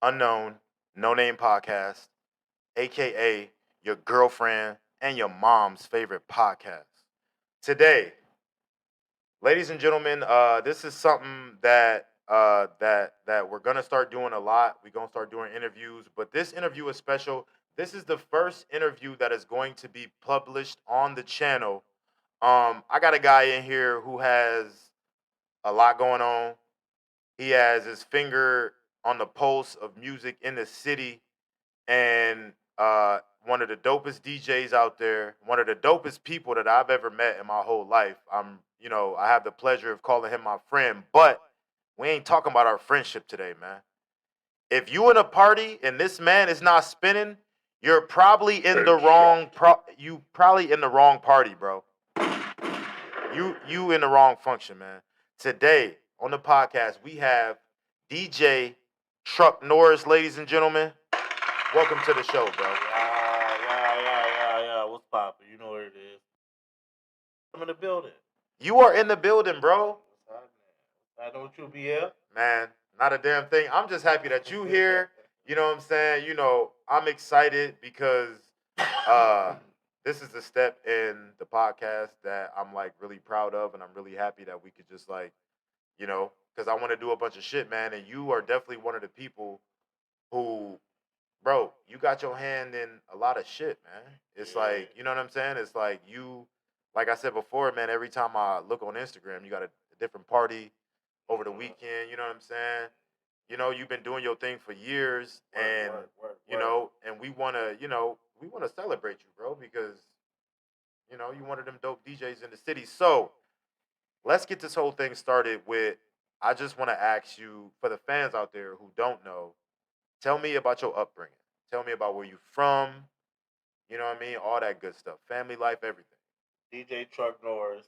unknown, no name podcast, aka your girlfriend and your mom's favorite podcast. Today, ladies and gentlemen, this is something that we're gonna start doing a lot. We're gonna start doing interviews, but this interview is special. This is the first interview that is going to be published on the channel. I got a guy in here who has a lot going on. He has his finger on the pulse of music in the city, and one of the dopest DJs out there, one of the dopest people that I've ever met in my whole life. I have the pleasure of calling him my friend, but we ain't talking about our friendship today, man. If you in a party and this man is not spinning, you're probably in the wrong you probably in the wrong party, bro. You in the wrong function, man. Today on the podcast we have DJ Truknorris, ladies and gentlemen. Welcome to the show, bro. Yeah. What's poppin'? You know what it is. I'm in the building. You are in the building, bro. I know what you'll be here. Man, not a damn thing. I'm just happy that you here. You know what I'm saying? I'm excited because this is the step in the podcast that I'm like really proud of, and I'm really happy that we could just because I want to do a bunch of shit, man. And you are definitely one of the people who, bro, you got your hand in a lot of shit, man. It's like, you know what I'm saying? It's like like I said before, man, every time I look on Instagram, you got a different party over the weekend, you know what I'm saying? You've been doing your thing for years, and and we wanna, we wanna celebrate you, bro, because you one of them dope DJs in the city. So let's get this whole thing started with I just wanna ask you, for the fans out there who don't know, tell me about your upbringing. Tell me about where you from, you know what I mean? All that good stuff. Family life, everything. DJ Truknorris,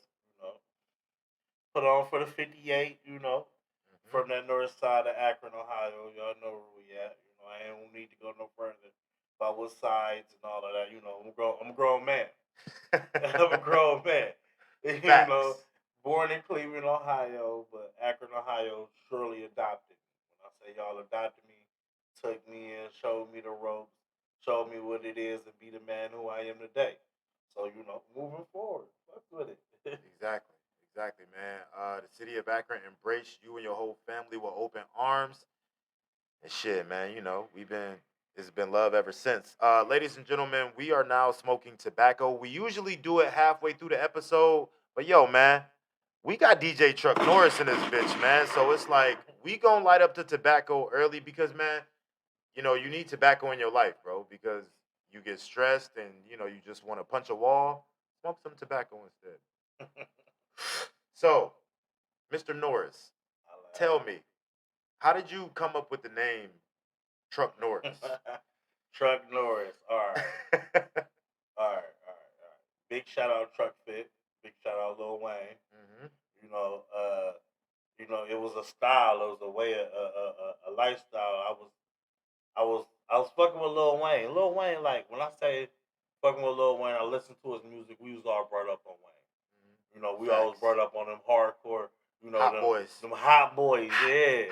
put on for the 58, from that north side of Akron, Ohio. Y'all know where we at. I ain't need to go no further about what sides and all of that. I'm a grown man. I'm a grown man. Facts. Born in Cleveland, Ohio, but Akron, Ohio, surely adopted me. When I say y'all adopted me, took me in, showed me the ropes, showed me what it is to be the man who I am today. So, moving forward, fuck with it. Exactly, man. The city of Akron embraced you and your whole family with open arms. And shit, man, it's been love ever since. Ladies and gentlemen, we are now smoking tobacco. We usually do it halfway through the episode, but yo, man, we got DJ Truknorris in this bitch, man. So it's like we gonna light up the tobacco early because, man, you need tobacco in your life, bro, because you get stressed and you just want to punch a wall. Smoke some tobacco instead. So, Mr. Norris, tell me, how did you come up with the name Truknorris? Truknorris. All right. All right. Big shout out Truck Fit. Big shout out Lil Wayne. Mm-hmm. It was a style. It was a way, a lifestyle. I was fucking with Lil Wayne. Lil Wayne, like when I say fucking with Lil Wayne, I listened to his music. We was all brought up on Wayne. We always brought up on them hardcore. Hot boys. Them hot boys. Yeah.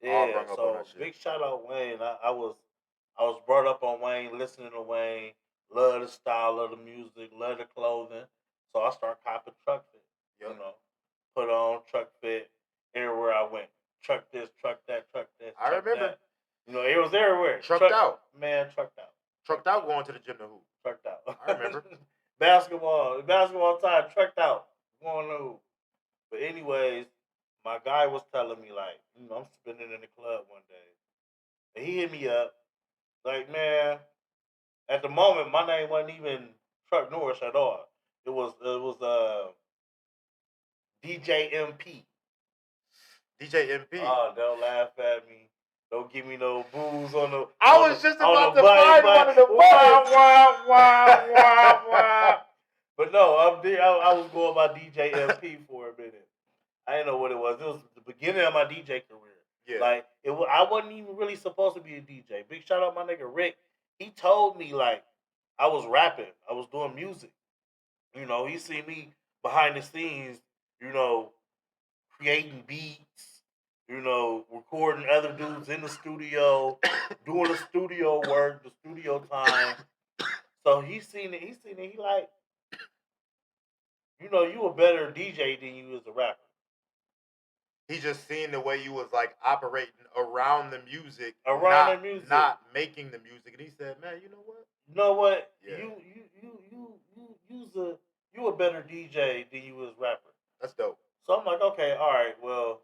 Yeah. So big shout out Wayne. I was brought up on Wayne, listening to Wayne, love the style of the music, love the clothing. So I started copping Truck Fit. Yep. Put on Truck Fit everywhere I went. Truck this, truck that, truck this. I remember. That. It was everywhere. Trucked out. Man, trucked out. Trucked out going to the gym to hoop. Trucked out. I remember. Basketball time, trucked out. Going to hoop. But anyways, my guy was telling me, like, I'm spinning in the club one day. And he hit me up. Like, man, at the moment, my name wasn't even Truknorris at all. It was DJ MP. DJ MP. Oh, don't laugh at me. Don't give me no booze on the. I was just about to find one of the buttons. Wow. But no, I was going by DJ MP for a minute. I didn't know what it was. It was the beginning of my DJ career. Yeah. Like I wasn't even really supposed to be a DJ. Big shout out my nigga Rick. He told me like I was rapping. I was doing music. He seen me behind the scenes. Creating beats. you know, recording other dudes in the studio, doing the studio work, the studio time. So he seen it. He like, you know, you a better DJ than you is a rapper. He just seen the way you was like operating around the music, not making the music, and he said, "Man, you know what? You know what? Yeah. You a better DJ than you is rapper." That's dope. So I'm like, okay, all right, well,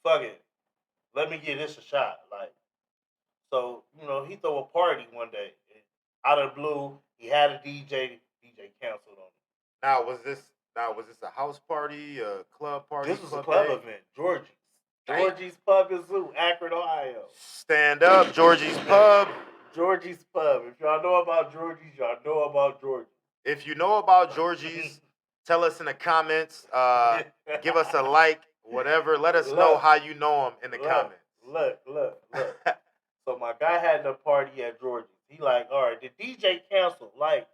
fuck it, let me give this a shot. Like, so you know, he throw a party one day, out of the blue. He had a DJ. DJ canceled on him. Now was this a house party, a club party? This was a club event, Georgie's. Georgie's Pub and Zoo, Akron, Ohio. Stand up, Georgie's Pub. Georgie's Pub. If y'all know about Georgie's, y'all know about Georgie's. If you know about Georgie's, tell us in the comments. Give us a like, whatever. Let us know how you know them in the comments. Look. So my guy had the party at Georgie's. He like, all right, the DJ canceled. Like,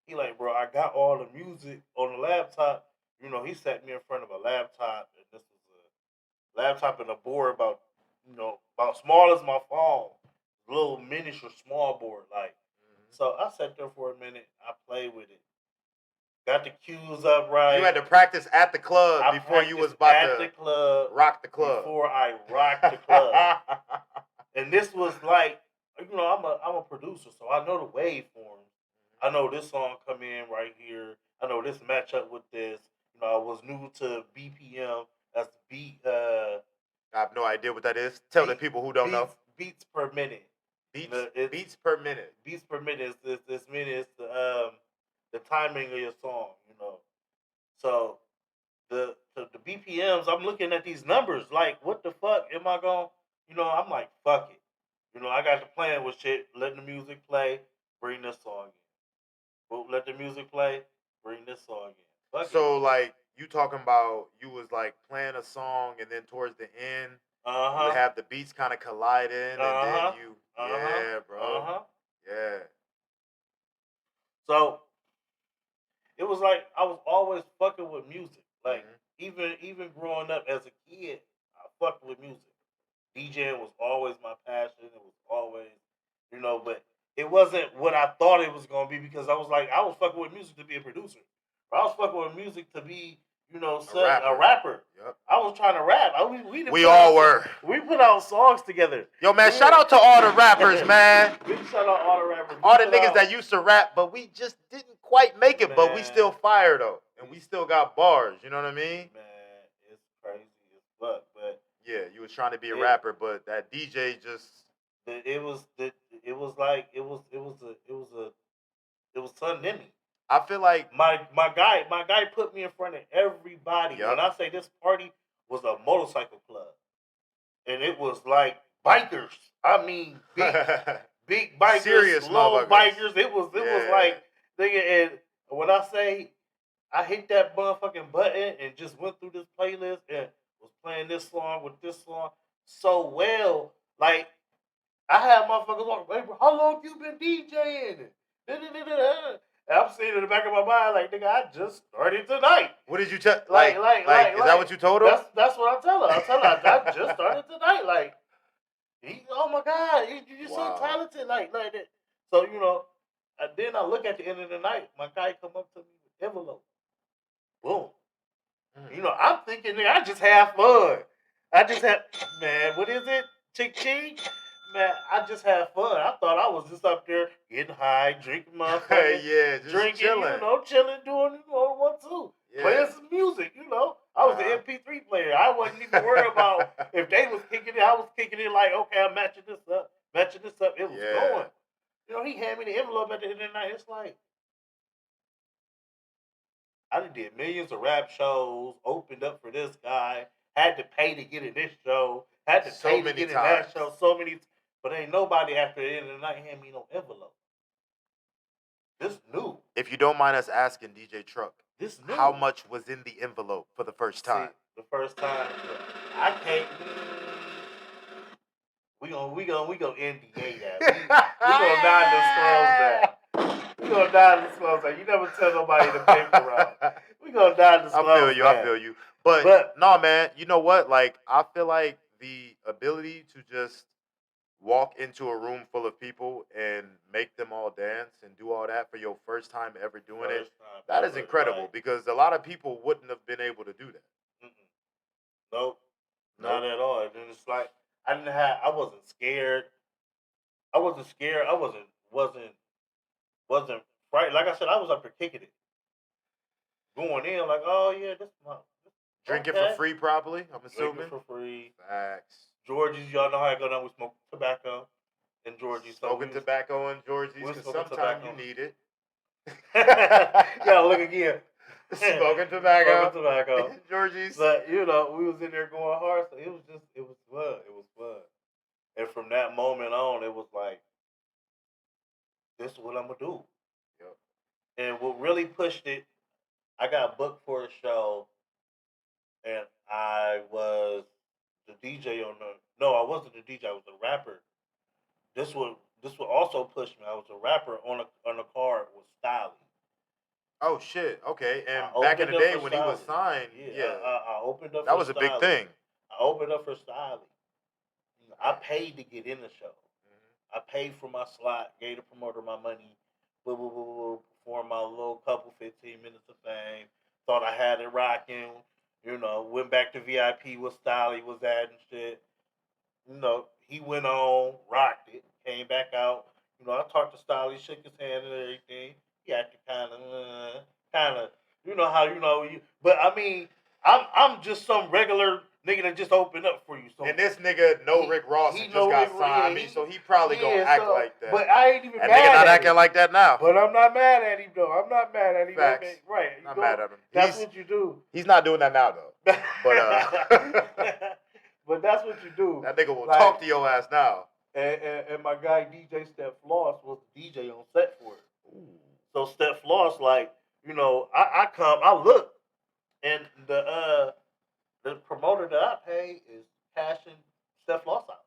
he like, bro, I got all the music on the laptop. You know, he sat me in front of a laptop, and this was a laptop and a board about small as my phone, little miniature small board. Like, so I sat there for a minute. I played with it. Got the cues up right. You had to practice at the club before you was about to rock the club. Before I rocked the club. And this was like, you know, I'm a producer, so I know the waveforms. I know this song come in right here. I know this match up with this. You know, I was new to BPM. That's beat. I have no idea what that is. Tell the people who don't know. Beats per minute. Beats per minute. Beats per minute is this minute is the timing of your song. You know, so the BPMs. I'm looking at these numbers. Like, what the fuck am I going? You know, I'm like, fuck it. You know, I got to playing with shit. Letting the music play. Bring this song in. Well, let the music play. Bring this song in. Fuck so it. Like, you talking about you was like playing a song and then towards the end, you have the beats kind of colliding and then you, yeah, bro, yeah. So it was like I was always fucking with music. Like even growing up as a kid, I fucked with music. DJing was always my passion. It was always, you know, but it wasn't what I thought it was gonna be because I was fucking with music to be a producer. I was fucking with music to be, you know, a rapper. Yep. I was trying to rap. We all were. We put out songs together. Yo, man, shout out to all the rappers, man. We shout out all the rappers. All the niggas that used to rap, but we just didn't quite make it. Man. But we still fire, though. And we still got bars. You know what I mean? Man, it's crazy as fuck. But yeah, you was trying to be a rapper, but that DJ just... It was something in me. I feel like my guy put me in front of everybody. Yep. When I say this party was a motorcycle club, and it was like bikers. I mean, big bikers, serious little bikers. It was like nigga. And when I say I hit that motherfucking button and just went through this playlist and was playing this song with this song so well, like I had motherfuckers like, hey, bro, how long you been DJing? And I'm sitting in the back of my mind like, nigga, I just started tonight. What did you tell? Like, is that what you told her? That's what I tell her. I tell her I just started tonight. Like, oh my God, you're so talented, like that. So you know, then I look at the end of the night, my guy come up to me with envelope. Boom. You know, I'm thinking, nigga, I just have fun. Man, what is it? Ching. Man, I just had fun. I thought I was just up there getting high, drinking just drinking, chilling. You know, chilling, doing one too, playing some music. You know, I was the MP3 player. I wasn't even worried about if they was kicking it. I was kicking it like, okay, I'm matching this up. It was going. You know, he handed me the envelope at the end of the night. It's like I did millions of rap shows, opened up for this guy, had to pay to get in this show, had to pay to get in that show so many times. But ain't nobody after the end of the night hand me no envelope. This new. If you don't mind us asking, DJ Truk, this new. How much was in the envelope for the first time? See, the first time, I can't. We gonna NDA that. We gonna not disclose that. You never tell nobody the paper out. We gonna not disclose that. I feel you. But no, man. You know what? Like, I feel like the ability to just walk into a room full of people and make them all dance and do all that for your first time ever doing it, that is incredible because a lot of people wouldn't have been able to do that. Nope, not at all. And then it's like I wasn't scared. I wasn't scared. I wasn't frightened. Like I said, I was up there kicking it, going in like, oh yeah, this my Drinking for free, probably. I'm assuming. Drinking for free. Facts. Georgie's, y'all know how I go down. We smoke tobacco in Georgie's. Smoking tobacco in Georgie's because sometimes you need it. Yeah, look again. Smoking tobacco. Smoking tobacco. Georgie's. But you know, we was in there going hard, so it was fun. It was fun. And from that moment on, it was like, this is what I'm gonna do. Yep. And what really pushed it, I got booked for a show, and I was the DJ on the. No, I wasn't the DJ. I was the rapper. This would also push me. I was a rapper on a card with Styly. Oh shit! Okay, and back in the day when he was signed, I opened up. That was a big thing. I opened up for Styly. I paid to get in the show. I paid for my slot, gave the promoter my money, performed my little couple 15 minutes of fame. Thought I had it rocking. You know, went back to VIP with Styly was at and shit. You know, he went on, rocked it, came back out. You know, I talked to Styly, shook his hand and everything. He acted kind of, you know how you. But I mean, I'm just some regular nigga that just opened up for you. So and this nigga Rick Ross just got signed. I mean, so he probably gonna act like that. But I ain't even that mad nigga not at acting him. like that now. But I'm not mad at him though. I'm not mad at him. Facts. Right. Not mad at him. That's what you do. He's not doing that now though. But but that's what you do. That nigga will talk to your ass now. And my guy DJ Steph Floss was the DJ on set for it. Ooh. So Steph Floss, like, you know, I look, and the promoter that I pay is cashing Steph Floss out.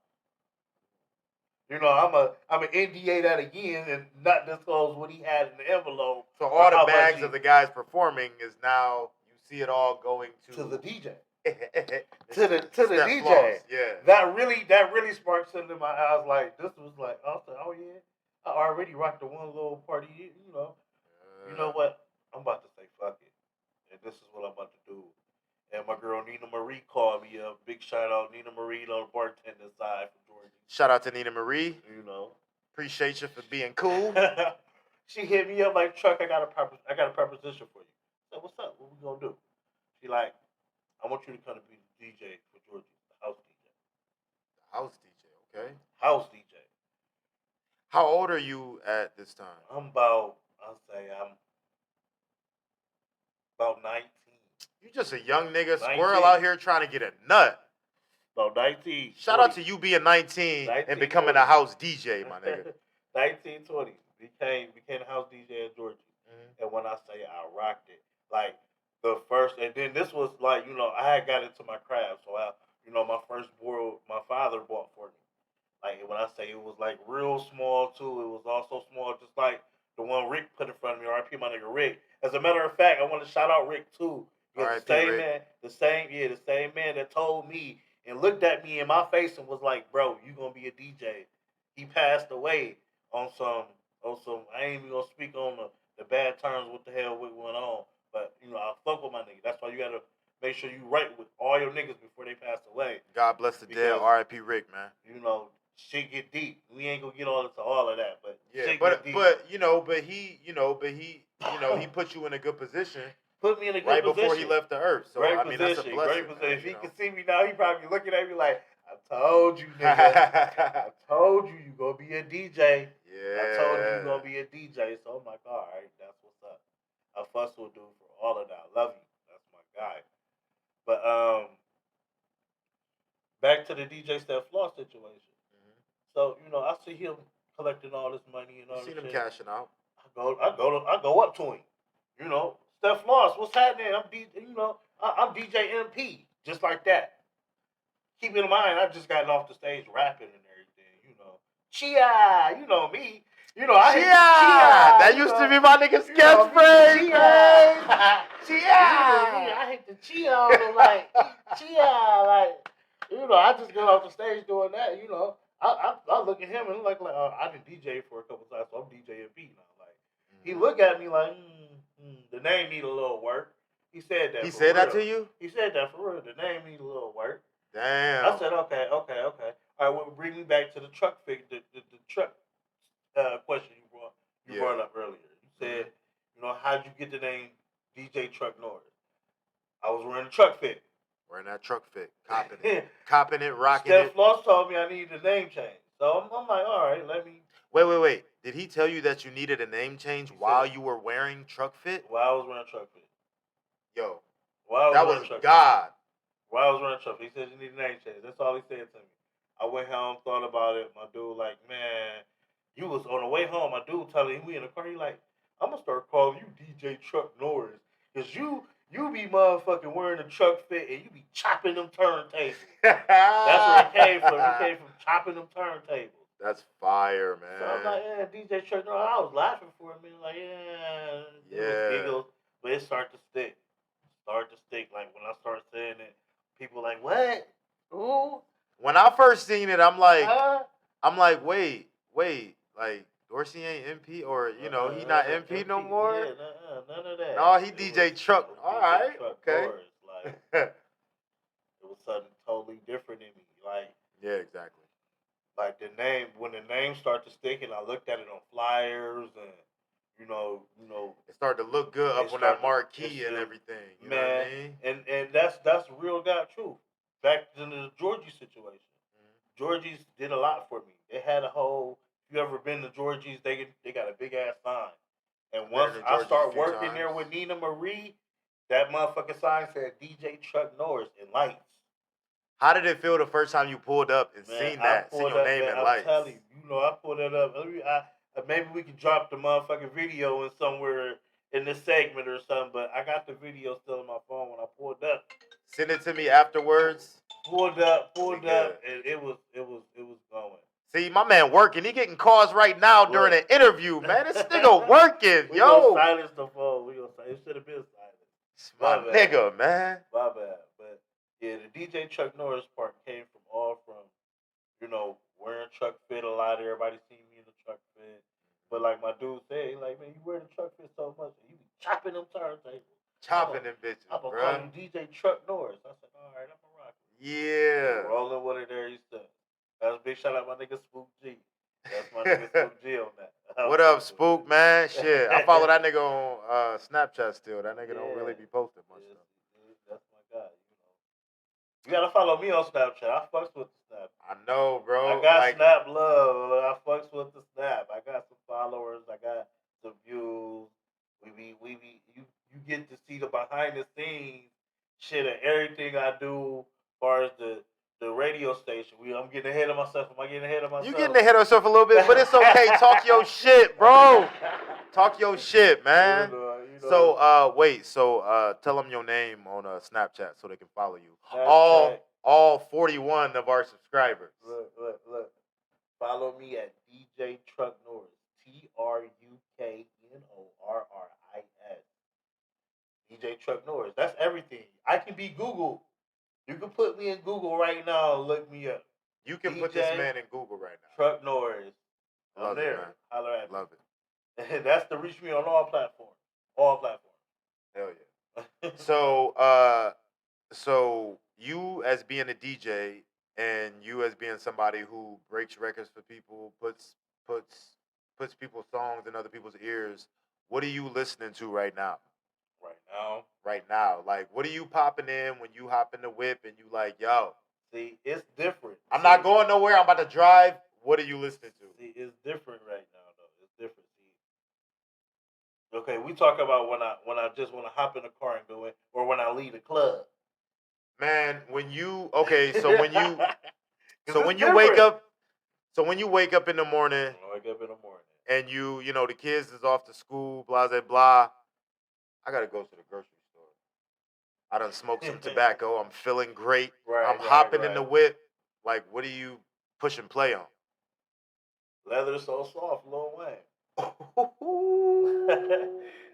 You know, I'm an NDA that again and not disclose what he had in the envelope. So all the bags of the guys performing is now you see it all going to the DJ. to the DJ. Floss, yeah. That really sparked something in my eyes. Like this was like, I was like, oh yeah, I already rocked the one little party. You know, you know what? I'm about to say fuck it, and this is what I'm about to do. And my girl Nina Marie called me up. Big shout out Nina Marie on the bartender side from Georgia. Shout out to Nina Marie. You know, appreciate you for being cool. She hit me up like, Truck, I got a proposition for you. I said, what's up? What we gonna do? She like, I want you to come to be the DJ for Georgia, the house DJ. House DJ, okay. House DJ. How old are you at this time? I'm about 19. You just a young nigga squirrel out here trying to get a nut. About 19. Shout out to you being 19 and becoming a house DJ, my nigga. 1920. Became a house DJ in Georgia. Mm-hmm. And when I say I rocked it, like the first, and then this was like, you know, I had got into my craft. So my first board, my father bought for me. Like when I say it was like real small too, it was also small, just like the one Rick put in front of me. R.I.P. my nigga Rick. As a matter of fact, I want to shout out Rick too. Because the same man that told me and looked at me in my face and was like, bro, you gonna be a DJ. He passed away on some I ain't even gonna speak on the bad terms what the hell went on. But you know, I fuck with my nigga. That's why you gotta make sure you right with all your niggas before they pass away. God bless the dead, R.I.P. Rick, man. You know, shit get deep. We ain't gonna get all into all of that, but yeah, shit but get deep. He put you in a good position. Put me in a good right position. before he left the earth. So great I mean position, that's a blessing. Great position. If he can see me now, he probably looking at me like, I told you, nigga. I told you gonna be a DJ. Yeah. I told you gonna be a DJ. So I'm like, all right, that's what's up. I fuss with dude for all of that. I love you. That's my guy. But back to the DJ Steph Floss situation. Mm-hmm. So, you know, I see him collecting all this money and all this shit. You see him cashing out. I go up to him. You know, Steph Floss, what's happening? I'm DJ MP, just like that. Keep in mind, I just gotten off the stage rapping and everything. You know, Chia, you know me. You know, I Chia. That used to be my nigga's catchphrase. Chia. I hit the Chia on him like Chia, like You know, I just got off the stage doing that. You know, I look at him and I'm like I did DJ for a couple times, so I'm DJing beat now. Like he look at me like the name need a little work. He said that. He for said real. that to you? He said that for real. The name need a little work. Damn. I said okay. All right, well, bring me back to the truck the truck question you brought up earlier. You said, you know, how'd you get the name DJ Truknorris? I was wearing a truck fit. Wearing that truck fit, copping it, copping it, rocking Steph it. Floss told me I needed a name change, so I'm like, all right, let me. Wait. Did he tell you that you needed a name change while you were wearing truck fit? While I was wearing truck fit. Yo, that was God. While I was wearing truck fit, he said you need a name change. That's all he said to me. I went home, thought about it. My dude, like, man, you was on the way home. My dude telling me, we in the car. He like, I'm gonna start calling you DJ Truknorris, cause you be motherfucking wearing a truck fit and you be chopping them turntables. That's where it came from. It came from chopping them turntables. That's fire, man. So I'm like, yeah, DJ Truknorris. I was laughing for a minute, like, yeah. It was giggles, but it started to stick. Like when I started saying it, people like, what? Ooh. When I first seen it, I'm like, wait, like Dorsey ain't MP, or you know, he not MP no more. Yeah, none of that. No, he DJ Truck. All right, okay. Like, it was something totally different in me. Like, yeah, exactly. Like the name, when the name started to stick, and I looked at it on flyers, and you know, it started to look good up on that marquee and everything. You know what I mean? And that's real God truth. Back to the Georgie situation. Georgie's did a lot for me. They had a whole. If you ever been to Georgie's, they got a big ass sign. And once I start working there with Nina Marie, that motherfucking sign said DJ Truknorris in lights. How did it feel the first time you pulled up and seen your name in lights? I'm telling you, I pulled that up. Maybe we can drop the motherfucking video in somewhere in this segment or something, but I got the video still on my phone when I pulled up. Send it to me afterwards. Pulled up, and it was going. See, my man working. He getting calls right now during an interview, man. This nigga working, we gonna silence the phone. It should have been silent. My nigga, man. My bad. But yeah, the DJ Truknorris part came from you know, wearing truck fit a lot. Everybody see me in the truck fit. But like my dude said, he like, man, you wear the truck fit so much, you be chopping them turntables. Chopping them bitches, I'm gonna call you DJ Truknorris. I said, all right, I'm gonna rock it. Yeah. Rolling with it there, he said. That's a big shout out my nigga Spook G. That's my nigga Spook G on that. What up, Spook, man? Shit, I follow that nigga on Snapchat still. That nigga don't really be posting much stuff. That's my guy, you know. You gotta follow me on Snapchat. I fucks with the Snap. I know, bro. I got Snap love. I fucks with the Snap. I got some followers. I got some views. You get to see the behind the scenes shit of everything I do as far as the radio station. I'm getting ahead of myself. Am I getting ahead of myself? You getting ahead of yourself a little bit, but it's okay. Talk your shit, bro. Talk your shit, man. You know. So, wait. So, tell them your name on Snapchat so they can follow you. All 41 of our subscribers. Look. Follow me at DJ Truknorris. TRUKNORRIS. DJ Truknorris. That's everything. I can be Google. You can put me in Google right now and look me up. You can put this man in Google right now. Truknorris. I'm there. Man. Holler at me. Love it. And that's to reach me on all platforms. All platforms. Hell yeah. So you as being a DJ and you as being somebody who breaks records for people, puts people's songs in other people's ears, what are you listening to right now? Right now. Like, what are you popping in when you hop in the whip and you like, yo? See, it's different. I'm not going nowhere. I'm about to drive. What are you listening to? See, it's different right now, though. It's different. See, okay, we talk about when I just want to hop in the car and go in, or when I leave the club. Man, so when you wake up in the morning, and you know the kids is off to school, blah blah blah. I gotta go to the grocery store. I done smoked some tobacco. I'm feeling great. I'm hopping in the whip. Like, what do you push and play on? Leather So Soft, Lil Wayne.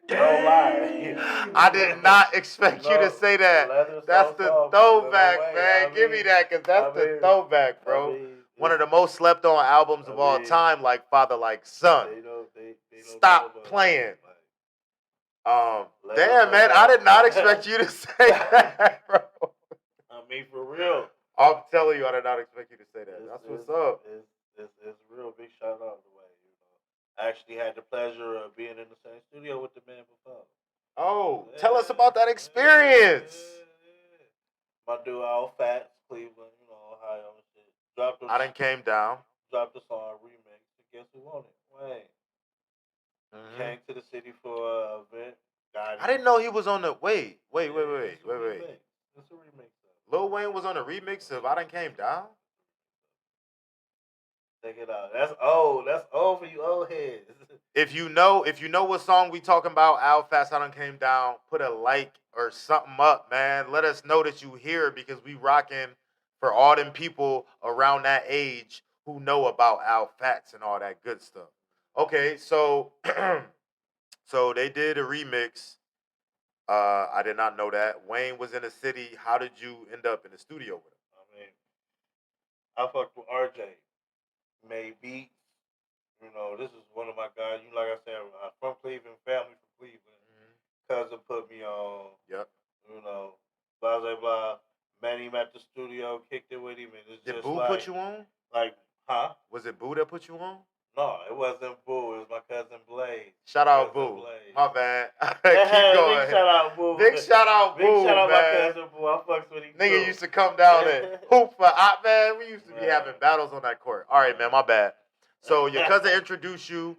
Don't lie. I did not expect you to No, say the that. leather That's so the soft, throwback, Lil Wayne. man. Give me that, because that's the throwback, bro. One of the most slept on albums of all time, like Father Like Son. They know Stop about playing. Leather Damn, so man, I soft. did not expect you to say that, bro. I mean, for real. I'm telling you, I did not expect you to say that. That's what's up. It's real. Big shout out the way. I actually had the pleasure of being in the same studio with the man before. Oh, tell us about that experience. My dude, Al Fats, Cleveland, Ohio and shit. I done came down. Dropped a song remix. And guess who won it? Wayne. Came to the city for an event. I didn't know he was on the. Wait. It's a remix. Lil Wayne was on a remix of I Done Came Down? Check it out. That's old. That's old for you old heads. If you know what song we talking about, Al Fast I Done Came Down, put a like or something up, man. Let us know that you hear it, because we rocking for all them people around that age who know about Al Fats and all that good stuff. Okay, so so they did a remix. I did not know that. Wayne was in the city. How did you end up in the studio with him? I mean, I fucked with RJ. Made beats. This is one of my guys. Like I said, I'm from Cleveland, family from Cleveland. Cousin put me on. Yep. Blah blah blah. Met him at the studio, kicked it with him, and it's Did just Boo put you on? Like, huh? Was it Boo that put you on? No, it wasn't Boo. It was my cousin Blaze. Shout out Boo. My bad. Keep going. Big shout out Boo. Big shout out Boo, Big shout out man. my cousin Boo. I fucks with him. Nigga used to come down and hoop for man. We used to be having battles on that court. All right, man. My bad. So your cousin introduced you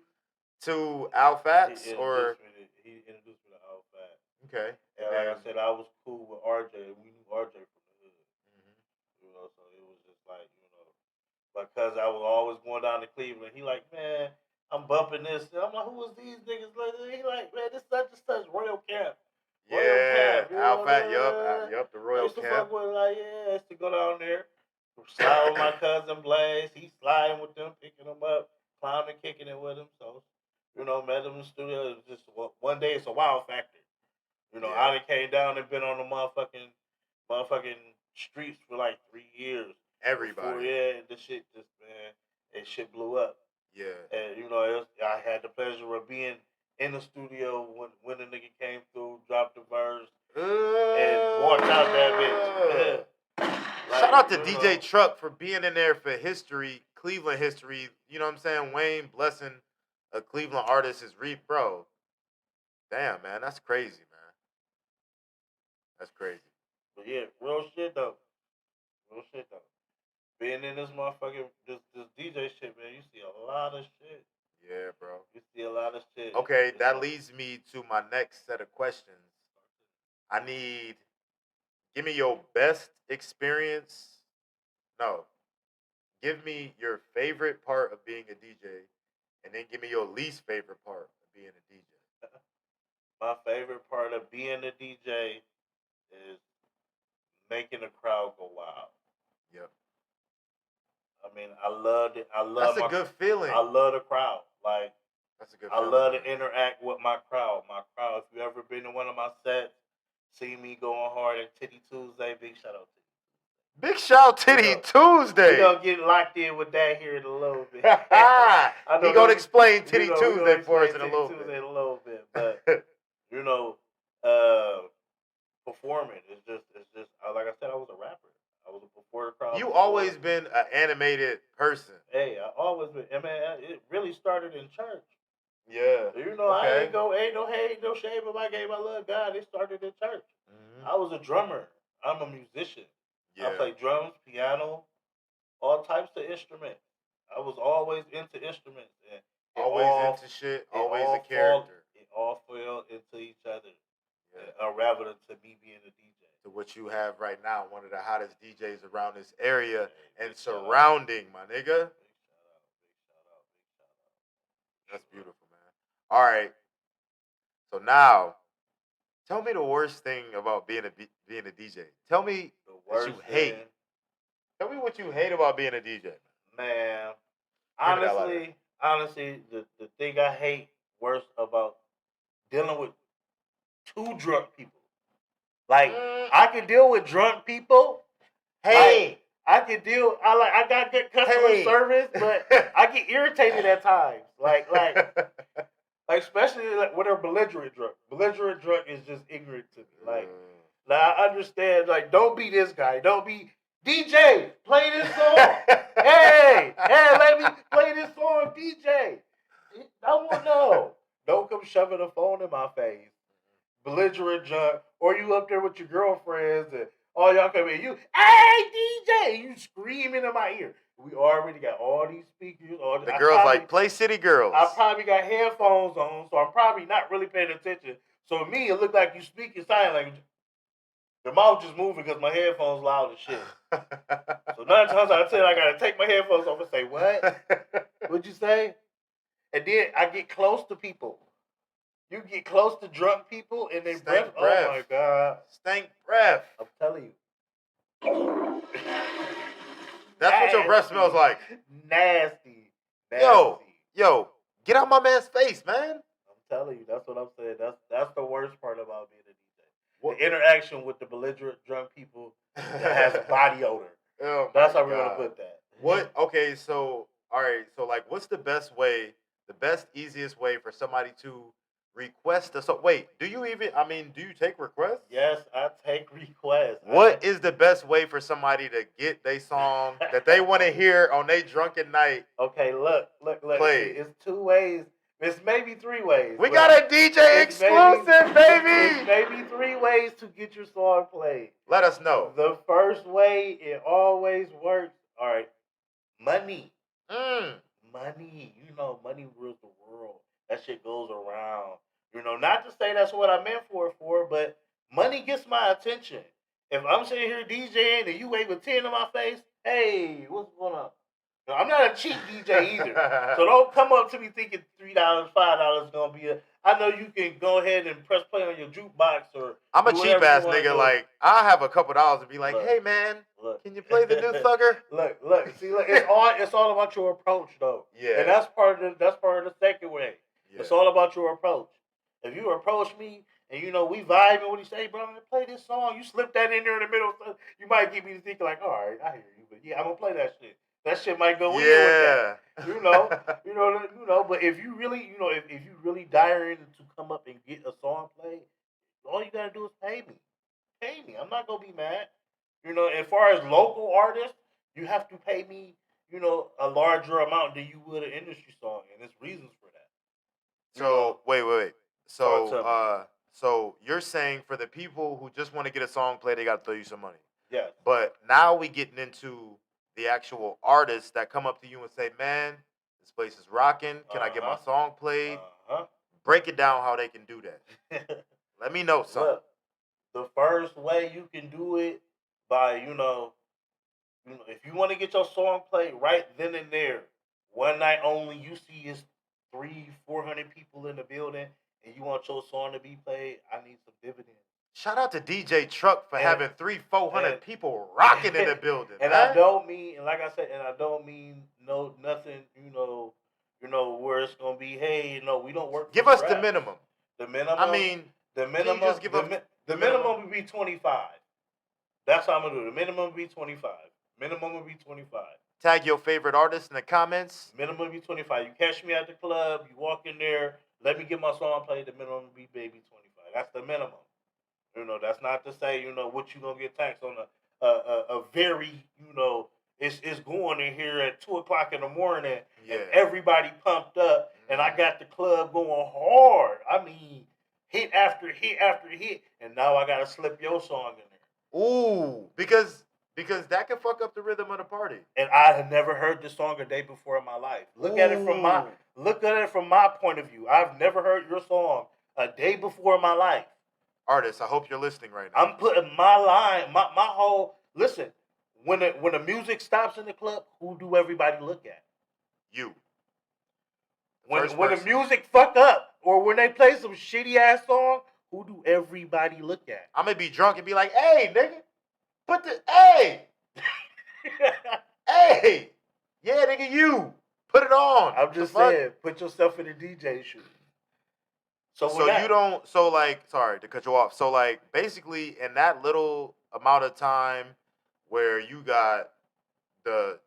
to Al Fats, He or introduced me to Al Fats. Okay. And like I said, I was cool with RJ. We knew RJ from the hood. So it was just like, because I was always going down to Cleveland. He like, man, I'm bumping this. And I'm like, who was these niggas? He like, man, this such and such Royal Camp. Al Fat, yup, the Royal I used to Camp. fuck with, like, I used to go down there, slide with my cousin Blaze. He sliding with them, picking them up, climbing, kicking it with him. So, met him in the studio. It was just one day. It's a wow factor. I done came down and been on the motherfucking streets for like 3 years. Everybody. The shit just, man, that shit blew up. Yeah. And, I had the pleasure of being in the studio when the nigga came through, dropped the verse, and walked out that bitch. Shout out to DJ Truck for being in there for history, Cleveland history. You know what I'm saying? Wayne blessing a Cleveland artist is bro. Damn, man, that's crazy, man. That's crazy. But yeah, real shit though. Being in this motherfucking this DJ shit, man, you see a lot of shit. Yeah, bro. You see a lot of shit. Okay, that leads me to my next set of questions. Give me your best experience. No. Give me your favorite part of being a DJ, and then give me your least favorite part of being a DJ. My favorite part of being a DJ is making the crowd go wild. Yep. I mean, I love it. That's a good feeling. I love the crowd. Like, that's a good feeling. I love to interact with my crowd. If you ever been to one of my sets, see me going hard at Titty Tuesday, big shout out to you. Big shout Titty Tuesday. We're going to get locked in with that here in a little bit. He going to explain Titty Tuesday for us in a little bit. But, performing, it's just, like I said, I was a rapper. I was before the crowd. You always been an animated person. Hey, I always been. I mean, it really started in church. Yeah. I ain't no hate, no shame in my game. I love God. It started in church. I was a drummer. I'm a musician. Yeah. I play drums, piano, all types of instruments. I was always into instruments. And always into shit. Always a character. It all fell into each other. Yeah. Rather than to me being a DJ. To what you have right now, one of the hottest DJs around this area and surrounding, my nigga. Big shout out. That's beautiful, man. All right. So now, tell me the worst thing about being a DJ. Tell me what you hate. Tell me what you hate about being a DJ. Man, honestly, the thing I hate worse about dealing with too drunk people. Like I can deal with drunk people. Hey, I can deal. I got good customer service, but I get irritated at times. Like especially like when they're belligerent drunk. Belligerent drunk is just ignorant to me. Like I understand. Like don't be this guy. Don't be DJ. Play this song. hey, let me play this song, DJ. I won't know. Don't come shoving a phone in my face. Belligerent drunk, or you up there with your girlfriends and all y'all come in. You, hey DJ, you screaming in my ear. We already got all these speakers. The girls like play City Girls. I probably got headphones on, so I'm probably not really paying attention. So to me, it looked like you speaking sign language. Your mouth just moving because my headphones loud as shit. So 9 times out of 10, I gotta take my headphones off and say, "What? What'd you say?" And then I get close to people. You get close to drunk people and they breath. Oh my God. Stank breath. I'm telling you. That's what your breath smells like. Nasty. Yo, get out my man's face, man. I'm telling you, that's what I'm saying. That's the worst part about being a DJ. What? The interaction with the belligerent drunk people that has body odor. Oh that's how we're gonna put that. What? Okay, so all right, so like, what's the best way, the best easiest way for somebody to request a song? Wait, do you take requests? Yes, I take requests. What is the best way for somebody to get their song that they want to hear on their drunken night? Okay, look. See, it's 2 ways. It's maybe 3 ways. We got a DJ exclusive, baby! It's maybe 3 ways to get your song played. Let us know. The first way, it always works. All right, money. Money. You know, money rules the world. That shit goes around. You know, not to say that's what I meant for, but money gets my attention. If I'm sitting here DJing and you wave a 10 in my face, hey, what's going on? No, I'm not a cheap DJ either. So don't come up to me thinking $3, $5 is going to be I know you can go ahead and press play on your jukebox or I'm a cheap ass nigga. Like, I'll have a couple dollars and be like, hey, man, can you play the new Thugger? Look. See, it's all about your approach, though. Yeah. And that's part of the second way. Yeah. It's all about your approach. If you approach me and you know we vibing, what you say, bro, play this song. You slip that in there in the middle, you might get me to think like, all right, I hear you, but yeah, I'm gonna play that shit. That shit might go in with that. You know. But if you really, if you really dire in to come up and get a song played, all you gotta do is pay me. Pay me. I'm not gonna be mad. You know, as far as local artists, you have to pay me, a larger amount than you would an industry song, and there's reasons for that. So wait. So you're saying for the people who just want to get a song played, they got to throw you some money. Yeah. But now we getting into the actual artists that come up to you and say, "Man, this place is rocking. Can I get my song played?" Break it down how they can do that. Let me know something. Look, the first way you can do it by if you want to get your song played right then and there, one night only. You see it's 300-400 people in the building. And you want your song to be played, I need some dividends. Shout out to DJ Truk for having 300-400 people rocking in the building. And man. I don't mean, and like I said, nothing, where it's gonna be, hey, we don't work. Give us the minimum. The minimum. I mean, the minimum. Just give the minimum would be 25. That's how I'm gonna do it. The minimum would be 25. Minimum would be 25. Tag your favorite artist in the comments. Minimum would be 25. You catch me at the club, you walk in there. Let me get my song played. The minimum be maybe 25. That's the minimum. That's not to say what you gonna get taxed on a very it's going in here at 2:00 in the morning and everybody pumped up and I got the club going hard. I mean, hit after hit after hit, and now I gotta slip your song in there. Ooh, because that can fuck up the rhythm of the party. And I had never heard this song a day before in my life. Look at it from my point of view. I've never heard your song a day before in my life. Artists, I hope you're listening right now. I'm putting my line, my whole listen. When the music stops in the club, who do everybody look at? You. When the music fuck up or when they play some shitty ass song, who do everybody look at? I'm gonna be drunk and be like, "Hey, nigga. Hey, hey, yeah, nigga, you put it on." I'm just saying, put yourself in the DJ shoes. So you don't. So like, sorry to cut you off. So like, basically, in that little amount of time where you got the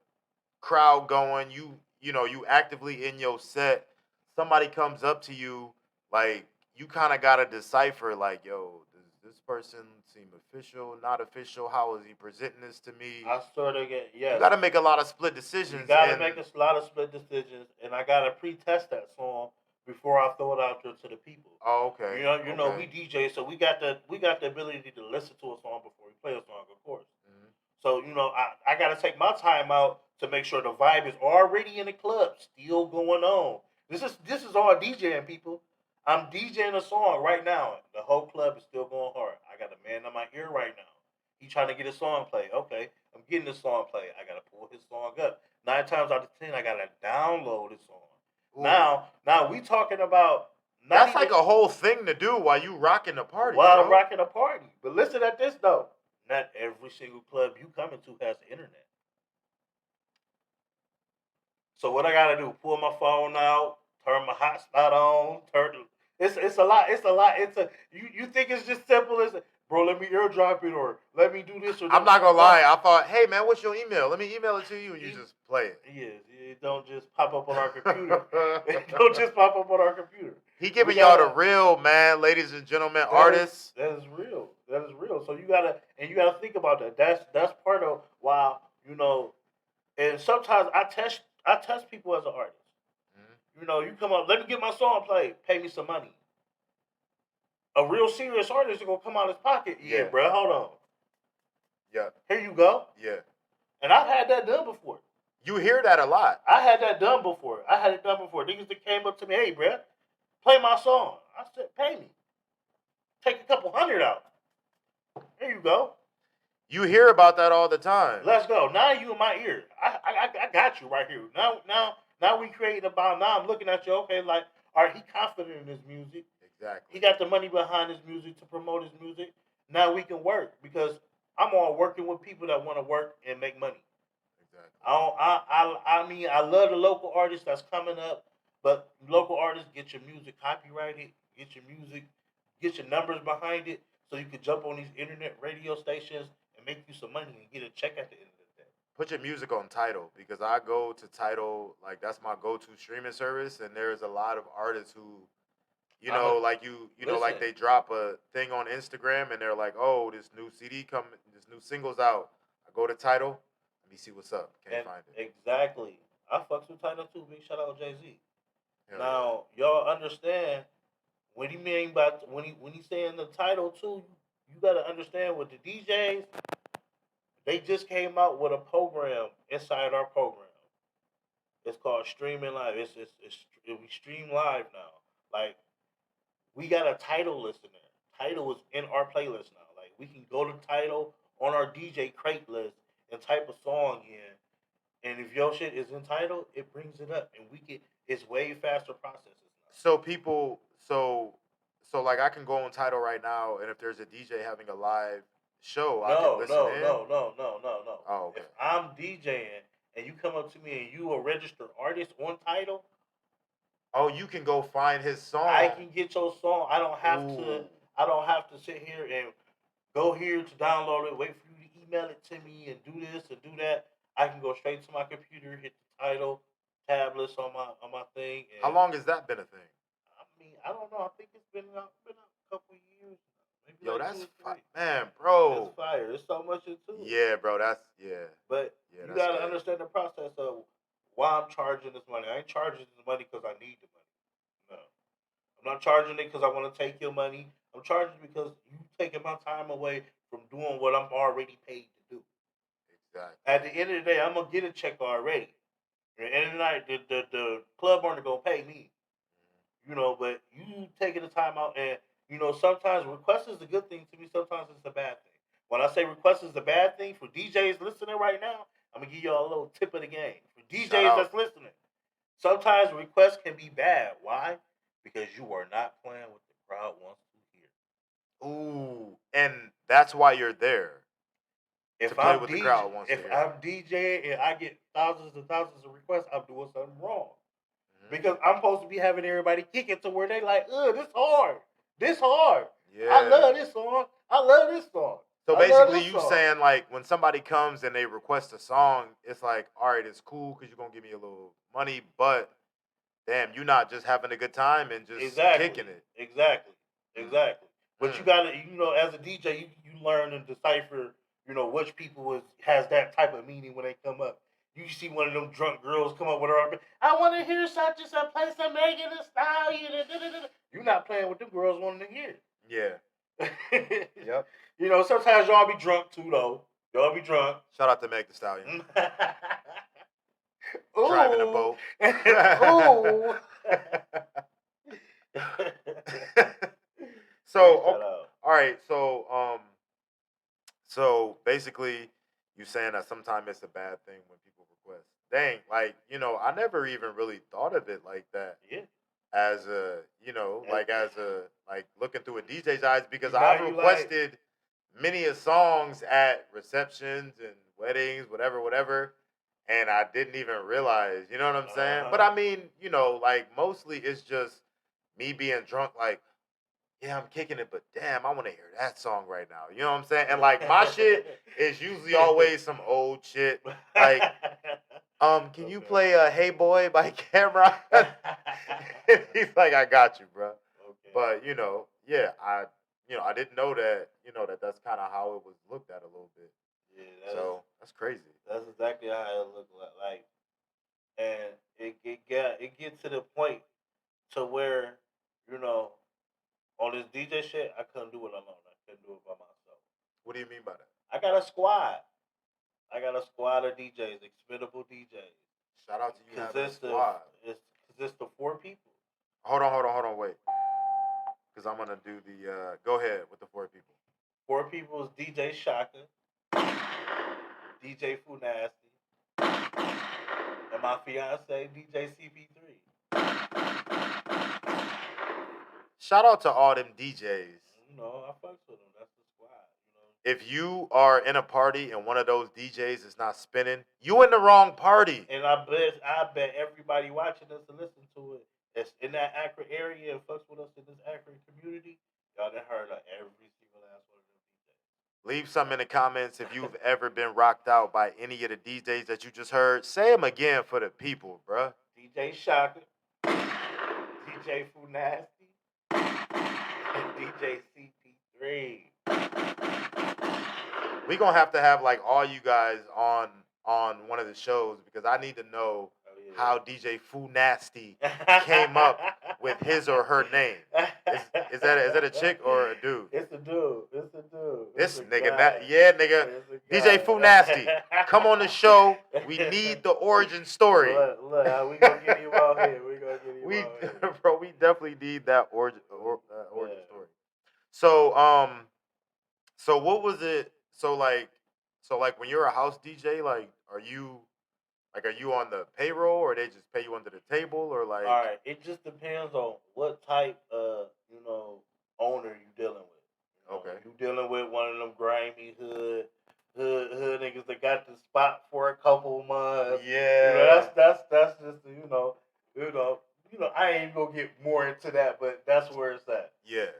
crowd going, you know, you actively in your set, somebody comes up to you, like you kind of gotta decipher, like, yo, does this person seem official, not official? How is he presenting this to me? I sort of get You gotta make a lot of split decisions. You gotta make a lot of split decisions, and I gotta pre-test that song before I throw it out there to the people. Oh, okay. You know, we DJ, so we got the ability to listen to a song before we play a song, of course. Mhm. So you know, I gotta take my time out to make sure the vibe is already in the club, still going on. This is all DJing, people. I'm DJing a song right now. The whole club is still going hard. I got a man in my ear right now. He trying to get a song played. Okay, I'm getting the song played. I gotta pull his song up. 9 times out of 10, I gotta download his song. Ooh. Now we talking about. That's like a whole thing to do while you rocking the party. While I'm rocking the party. But listen at this though. Not every single club you come into has the internet. So what I gotta do? Pull my phone out, turn my hotspot on, it's a lot. You think it's just simple as, bro, let me airdrop it or let me do this or that. I'm not gonna lie, I thought, hey man, what's your email? Let me email it to you and you just play it. Yes, it don't just pop up on our computer. It don't just pop up on our computer. He giving y'all the real, man, ladies and gentlemen, artists. That is real. That is real. So you gotta think about that. That's part of why, you know, and sometimes I test people as an artist. Mm-hmm. You know, you come up, let me get my song played, pay me some money. A real serious artist is gonna come out of his pocket. Yeah, bro, hold on. Yeah. Here you go. Yeah. And I've had that done before. You hear that a lot. I had that done before. Niggas that came up to me, hey, bro, play my song. I said, pay me. Take a couple $100 out. Here you go. You hear about that all the time. Let's go. Now you in my ear. I got you right here. Now we creating about. Now I'm looking at you. Okay, like, all right, he confident in his music. Exactly. He got the money behind his music to promote his music. Now we can work because I'm all working with people that want to work and make money. Exactly. I mean, I love the local artists that's coming up, but local artists, get your music copyrighted, get your music, get your numbers behind it, so you can jump on these internet radio stations and make you some money and get a check at the end of the day. Put your music on Tidal, because I go to Tidal, like that's my go-to streaming service, and there's a lot of artists who, you know, like like they drop a thing on Instagram and they're like, oh, this new single's out. I go to Tidal, let me see what's up. Can't find it. Exactly. I fucks with Tidal too. Big shout out Jay-Z. Now, y'all understand what he mean by when he saying the Tidal too. You gotta understand with the DJs, they just came out with a program inside our program. It's called Streaming Live. We stream live now. Like, we got a Tidal list in there. Tidal is in our playlist now. Like, we can go to Tidal on our DJ crate list and type a song in, and if your shit is in Tidal, it brings it up, and it's way faster processes now. So people, so like I can go on Tidal right now, and if there's a DJ having a live show, I can listen in. No. Oh, okay. If I'm DJing and you come up to me and you a registered artist on Tidal, oh, you can go find his song. I can get your song. I don't have to sit here and go here to download it, wait for you to email it to me and do this and do that. I can go straight to my computer, hit the Tidal tablets on my thing. And how long has that been a thing? I mean, I don't know. I think it's been a couple years. Maybe yo, like that's man, bro. It's fire. There's so much into it. Yeah, bro. But you gotta understand the process of why I'm charging this money. I ain't charging this money because I need the money. No, I'm not charging it because I want to take your money. I'm charging because you taking my time away from doing what I'm already paid to do. Exactly. At the end of the day, I'm gonna get a check already. At the end of the night, the club owner gonna pay me. You know, but you taking the time out, and you know, sometimes request is a good thing to me. Sometimes it's a bad thing. When I say request is a bad thing for DJs listening right now, I'm gonna give y'all a little tip of the game. For DJs that's listening, sometimes requests can be bad. Why? Because you are not playing what the crowd wants to hear. Ooh, and that's why you're there. If I'm DJing and I get thousands and thousands of requests, I'm doing something wrong. Mm-hmm. Because I'm supposed to be having everybody kick it to where they like, this hard. This hard. Yeah. I love this song. I love this song. So I love basically, this you song. saying like when somebody comes and they request a song, it's like, all right, it's cool because you're gonna give me a little money, but damn, you're not just having a good time and just kicking it. Exactly. But you gotta, as a DJ, you learn and decipher, which people has that type of meaning when they come up. You see one of them drunk girls come up with her, I want to hear such and such, play some Megan Thee Stallion. You're not playing what them girls wanting to hear. Yeah. Yep. Sometimes y'all be drunk too, though. Y'all be drunk. Shout out to Meg Thee Stallion. Ooh. Driving a boat. Ooh. So, all right. So basically, you saying that sometimes it's a bad thing when people request. Dang, like I never even really thought of it like that. Yeah. As a like looking through a DJ's eyes, because I've requested many of songs at receptions and weddings, whatever, and I didn't even realize, you know what I'm saying? But I mean, like mostly it's just me being drunk, like, yeah, I'm kicking it, but damn, I want to hear that song right now. You know what I'm saying? And like my shit is usually always some old shit. Like, can you play Hey Boy by Camera? He's like, I got you, bro. Okay. But yeah, I didn't know that, that's kind of how it was looked at a little bit. Yeah, that's crazy. That's exactly how it looked like. And it get to the point to where, on this DJ shit, I couldn't do it alone. I couldn't do it by myself. What do you mean by that? I got a squad. I got a squad of DJs, expendable DJs. Shout out to you having a squad. It consists of 4 people. Hold on, wait. Because I'm gonna do the. Go ahead with the 4 people. 4 people is DJ Shaka, DJ Fu Nasty, and my fiance DJ CP3. Shout out to all them DJs. I fucks with them. That's the squad. If you are in a party and one of those DJs is not spinning, you in the wrong party. And I bet everybody watching us and listening to it that's in that Akron area and fucks with us in this Akron community, y'all done heard of every single last one of them DJs. Leave something in the comments if you've ever been rocked out by any of the DJs that you just heard. Say them again for the people, bruh. DJ Shaka, DJ Fu Nasty, and DJ CP3. We gonna have to have like all you guys on one of the shows because I need to know how DJ Fu Nasty came up with his or her name. Is that a chick or a dude? It's a dude. This nigga, nigga. DJ Fu Nasty, come on the show. We need the origin story. Look, we gonna get you out here. Bro, we definitely need that origin story. So what was it? So like when you're a house DJ, like are you on the payroll or they just pay you under the table or like? All right, it just depends on what type of owner you dealing with. Okay. You dealing with one of them grimy hood niggas that got the spot for a couple months. Yeah. That's just I ain't even gonna get more into that, but that's where it's at. Yeah.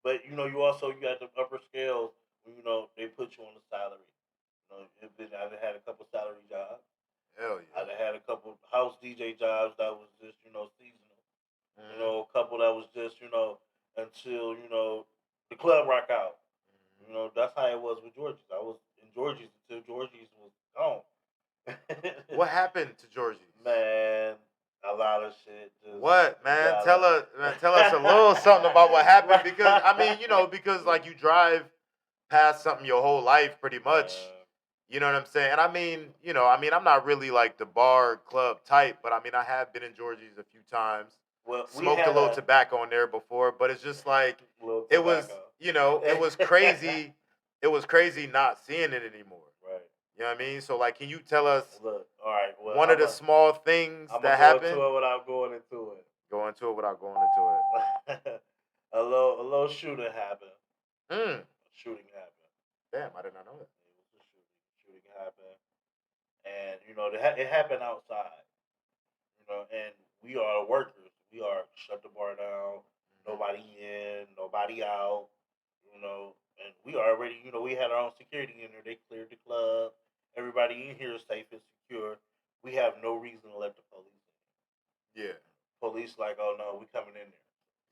But you got the upper scales. They put you on the salary. I've had a couple salary jobs. Hell yeah. I've had a couple house DJ jobs that was just seasonal. Mm-hmm. A couple that was just until the club rock out. Mm-hmm. That's how it was with Georgie's. I was in Georgie's until Georgie's was gone. What happened to Georgie's? Man, a lot of shit. What, man? Tell us a little something about what happened because I mean, because like you drive past something your whole life pretty much. You know what I'm saying? And I mean, I'm not really like the bar club type, but I mean, I have been in Georgie's a few times. Well, smoked a little tobacco in there before, but it's just like it was, it was crazy. It was crazy not seeing it anymore. Right. You know what I mean? So like, can you tell us all right, one of the small things that happened? I'm going to it without going into it. Go into it without going into it. a little shooting happened. Shooting happened. Damn, I did not know that. It was a shooting happened, and it happened outside. And we are workers. We are shut the bar down. Nobody in, nobody out. And we already, we had our own security in there. They cleared the club. Everybody in here is safe and secure. We have no reason to let the police in. Yeah. Police like, oh no, we coming in there.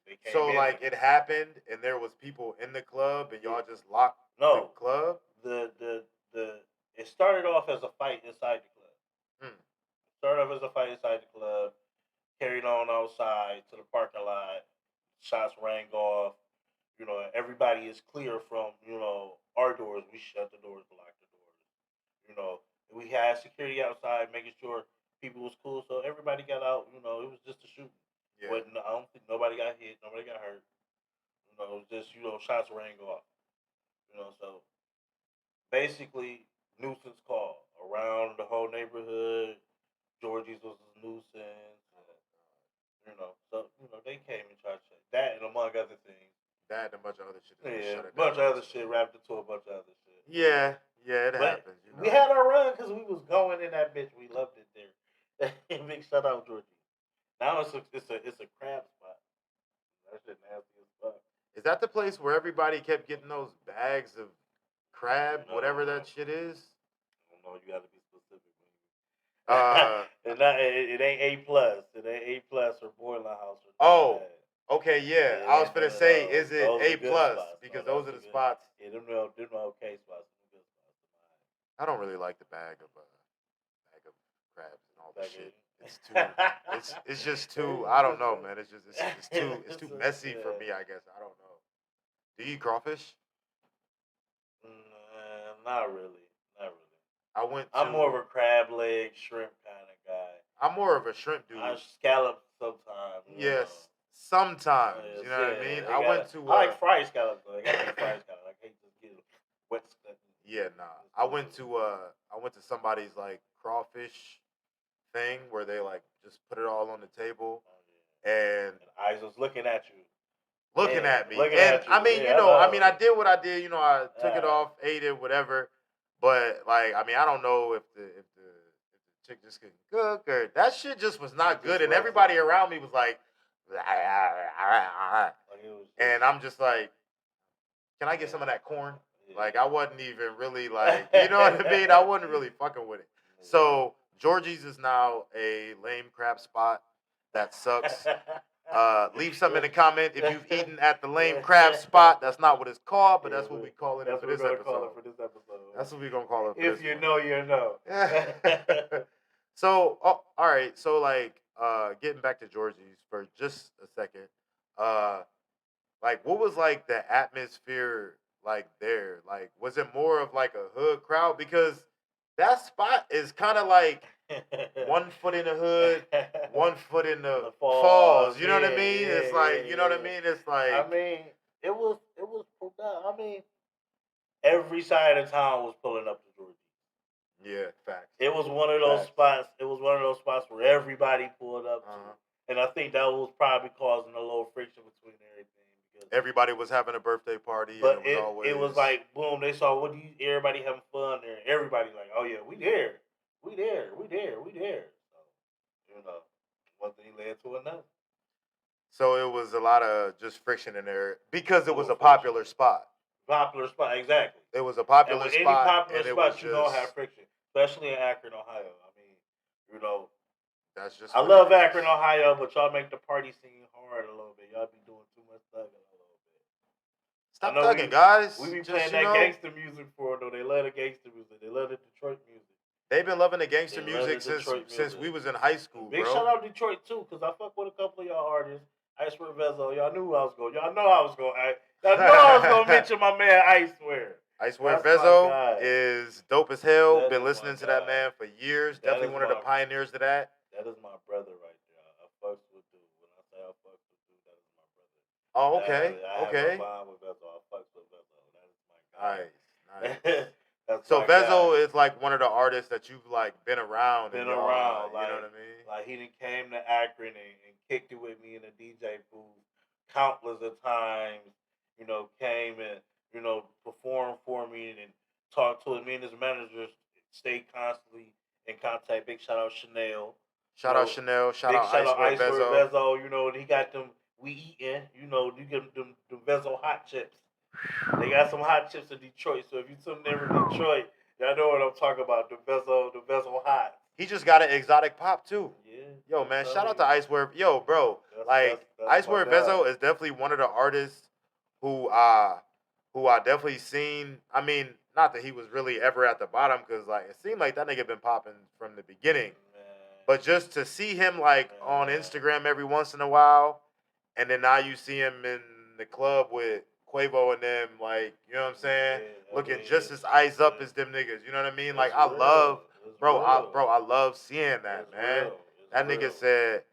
They came So in like there. it happened, and there was people in the club, and y'all just locked No. the club. It started off as a fight inside the club. Hmm. Started off as a fight inside the club. Carried on outside to the parking lot. Shots rang off. Everybody is clear from our doors. We shut the doors, locked the doors. We had security outside making sure people was cool. So everybody got out. It was just a shooting. Yeah. But I don't think nobody got hit. Nobody got hurt. It was just shots rang off. So basically nuisance call around the whole neighborhood. Georgie's was a nuisance. So they came and tried to shut that, and among other things. That and a bunch of other shit. Yeah, a bunch of other shit wrapped into a bunch of other shit. Yeah, it But happens. we had our run because we was going in that bitch. We loved it there. Big shout out Georgie. Now it's a crab spot. That shit nasty as fuck. Is that the place where everybody kept getting those bags of crab, whatever that shit is? I don't know. You got to be specific. It ain't A plus. It ain't A plus or Boiling House. Or okay, yeah. I was gonna say, is it A plus? Because those are the spots. Yeah, them are okay spots. I don't really like the bag of crabs and all that shit. It's too. it's just too. I don't know, man. It's too messy for me. I guess I don't know. Do you eat crawfish? Not really. I'm more of a crab leg, shrimp kind of guy. I'm more of a shrimp dude. I scallop sometimes. Yes, sometimes. You know what I mean? I like fried scallops though. I gotta be fried scallops. I can't just get wet stuff. Yeah, nah. I went to somebody's like crawfish thing where they like just put it all on the table, and eyes was looking at you. Looking at me. I mean, I did what I did. I took it off, ate it, whatever. But like, I mean, I don't know if the chick just couldn't cook or that shit just was not good, and everybody around me was like, and I'm just like, can I get some of that corn? Like, I wasn't even really like, you know what I mean? I wasn't really fucking with it. So Georgie's is now a lame crap spot. That sucks. Leave something in the comment if you've eaten at the lame crab spot. That's not what it's called, but that's what we call it for this episode. That's what we're gonna call it for if you know, you know. So, all right. So, like, getting back to Georgie's for just a second. Like, what was like the atmosphere like there? Like, was it more of like a hood crowd? Because that spot is kind of like 1 foot in the hood, 1 foot in the falls. You know what I mean? It's like, you know what I mean? It's like, I mean, it was. I mean, every side of town was pulling up to Georgie. Yeah, facts. It was one of those spots. It was one of those spots where everybody pulled up to, and I think that was probably causing a little friction between everything. Because everybody was having a birthday party, but and it was like boom. They saw everybody having fun there. Everybody like, oh yeah, we there. So, one thing led to another. So it was a lot of just friction in there because it was a popular spot. Exactly. It was a popular and spot. Any popular spot, you don't have friction, especially in Akron, Ohio. I mean, that's just. I love Akron, Ohio, but y'all make the party scene hard a little bit. Y'all be doing too much thugging a little bit. Stop thugging, guys. We be playing that gangster music for it, though. They love the gangster music. They love the Detroit music. They've been loving the gangster music since we was in high school, Big shout out Detroit too, cause I fuck with a couple of y'all artists. I swear, Vezo, y'all knew I was going. Y'all know I was going. Y'all know I was going to mention my man. I swear. Vezo is dope as hell. Been listening to that man for years. Definitely one of the pioneers of that. That is my brother right there. I fucks with dude. When I say I fucks with dude, that is my brother. Oh, okay. I have a bond with Vezo. I fucks with Vezo. That is my guy. Nice. So Vezo is like one of the artists that you've like been around. You know what I mean? Like he came to Akron and kicked it with me in the DJ booth countless of times. Came and performed for me and talked to me and his manager stayed constantly in contact. Big shout out Chanel. Shout out Chanel. Shout big out shout out Icewear Icewear Vezo. Vezo. You know, and he got them. We eating. You know, you get them Vezo hot chips. They got some hot chips in Detroit. So if you some never Detroit, y'all know what I'm talking about. The Vezo hot. He just got an exotic pop too. Yeah. Yo, man, shout out to Icewear. Yo, bro, like that's Icewear my guy. Vezo is definitely one of the artists who I definitely seen. I mean, not that he was really ever at the bottom, because like it seemed like that nigga been popping from the beginning. Man. But just to see him like on Instagram every once in a while, and then now you see him in the club with Quavo and them, like, you know what I'm saying? Yeah, looking mean, just as eyes up as them niggas. You know what I mean? Like I love seeing that, man. That nigga said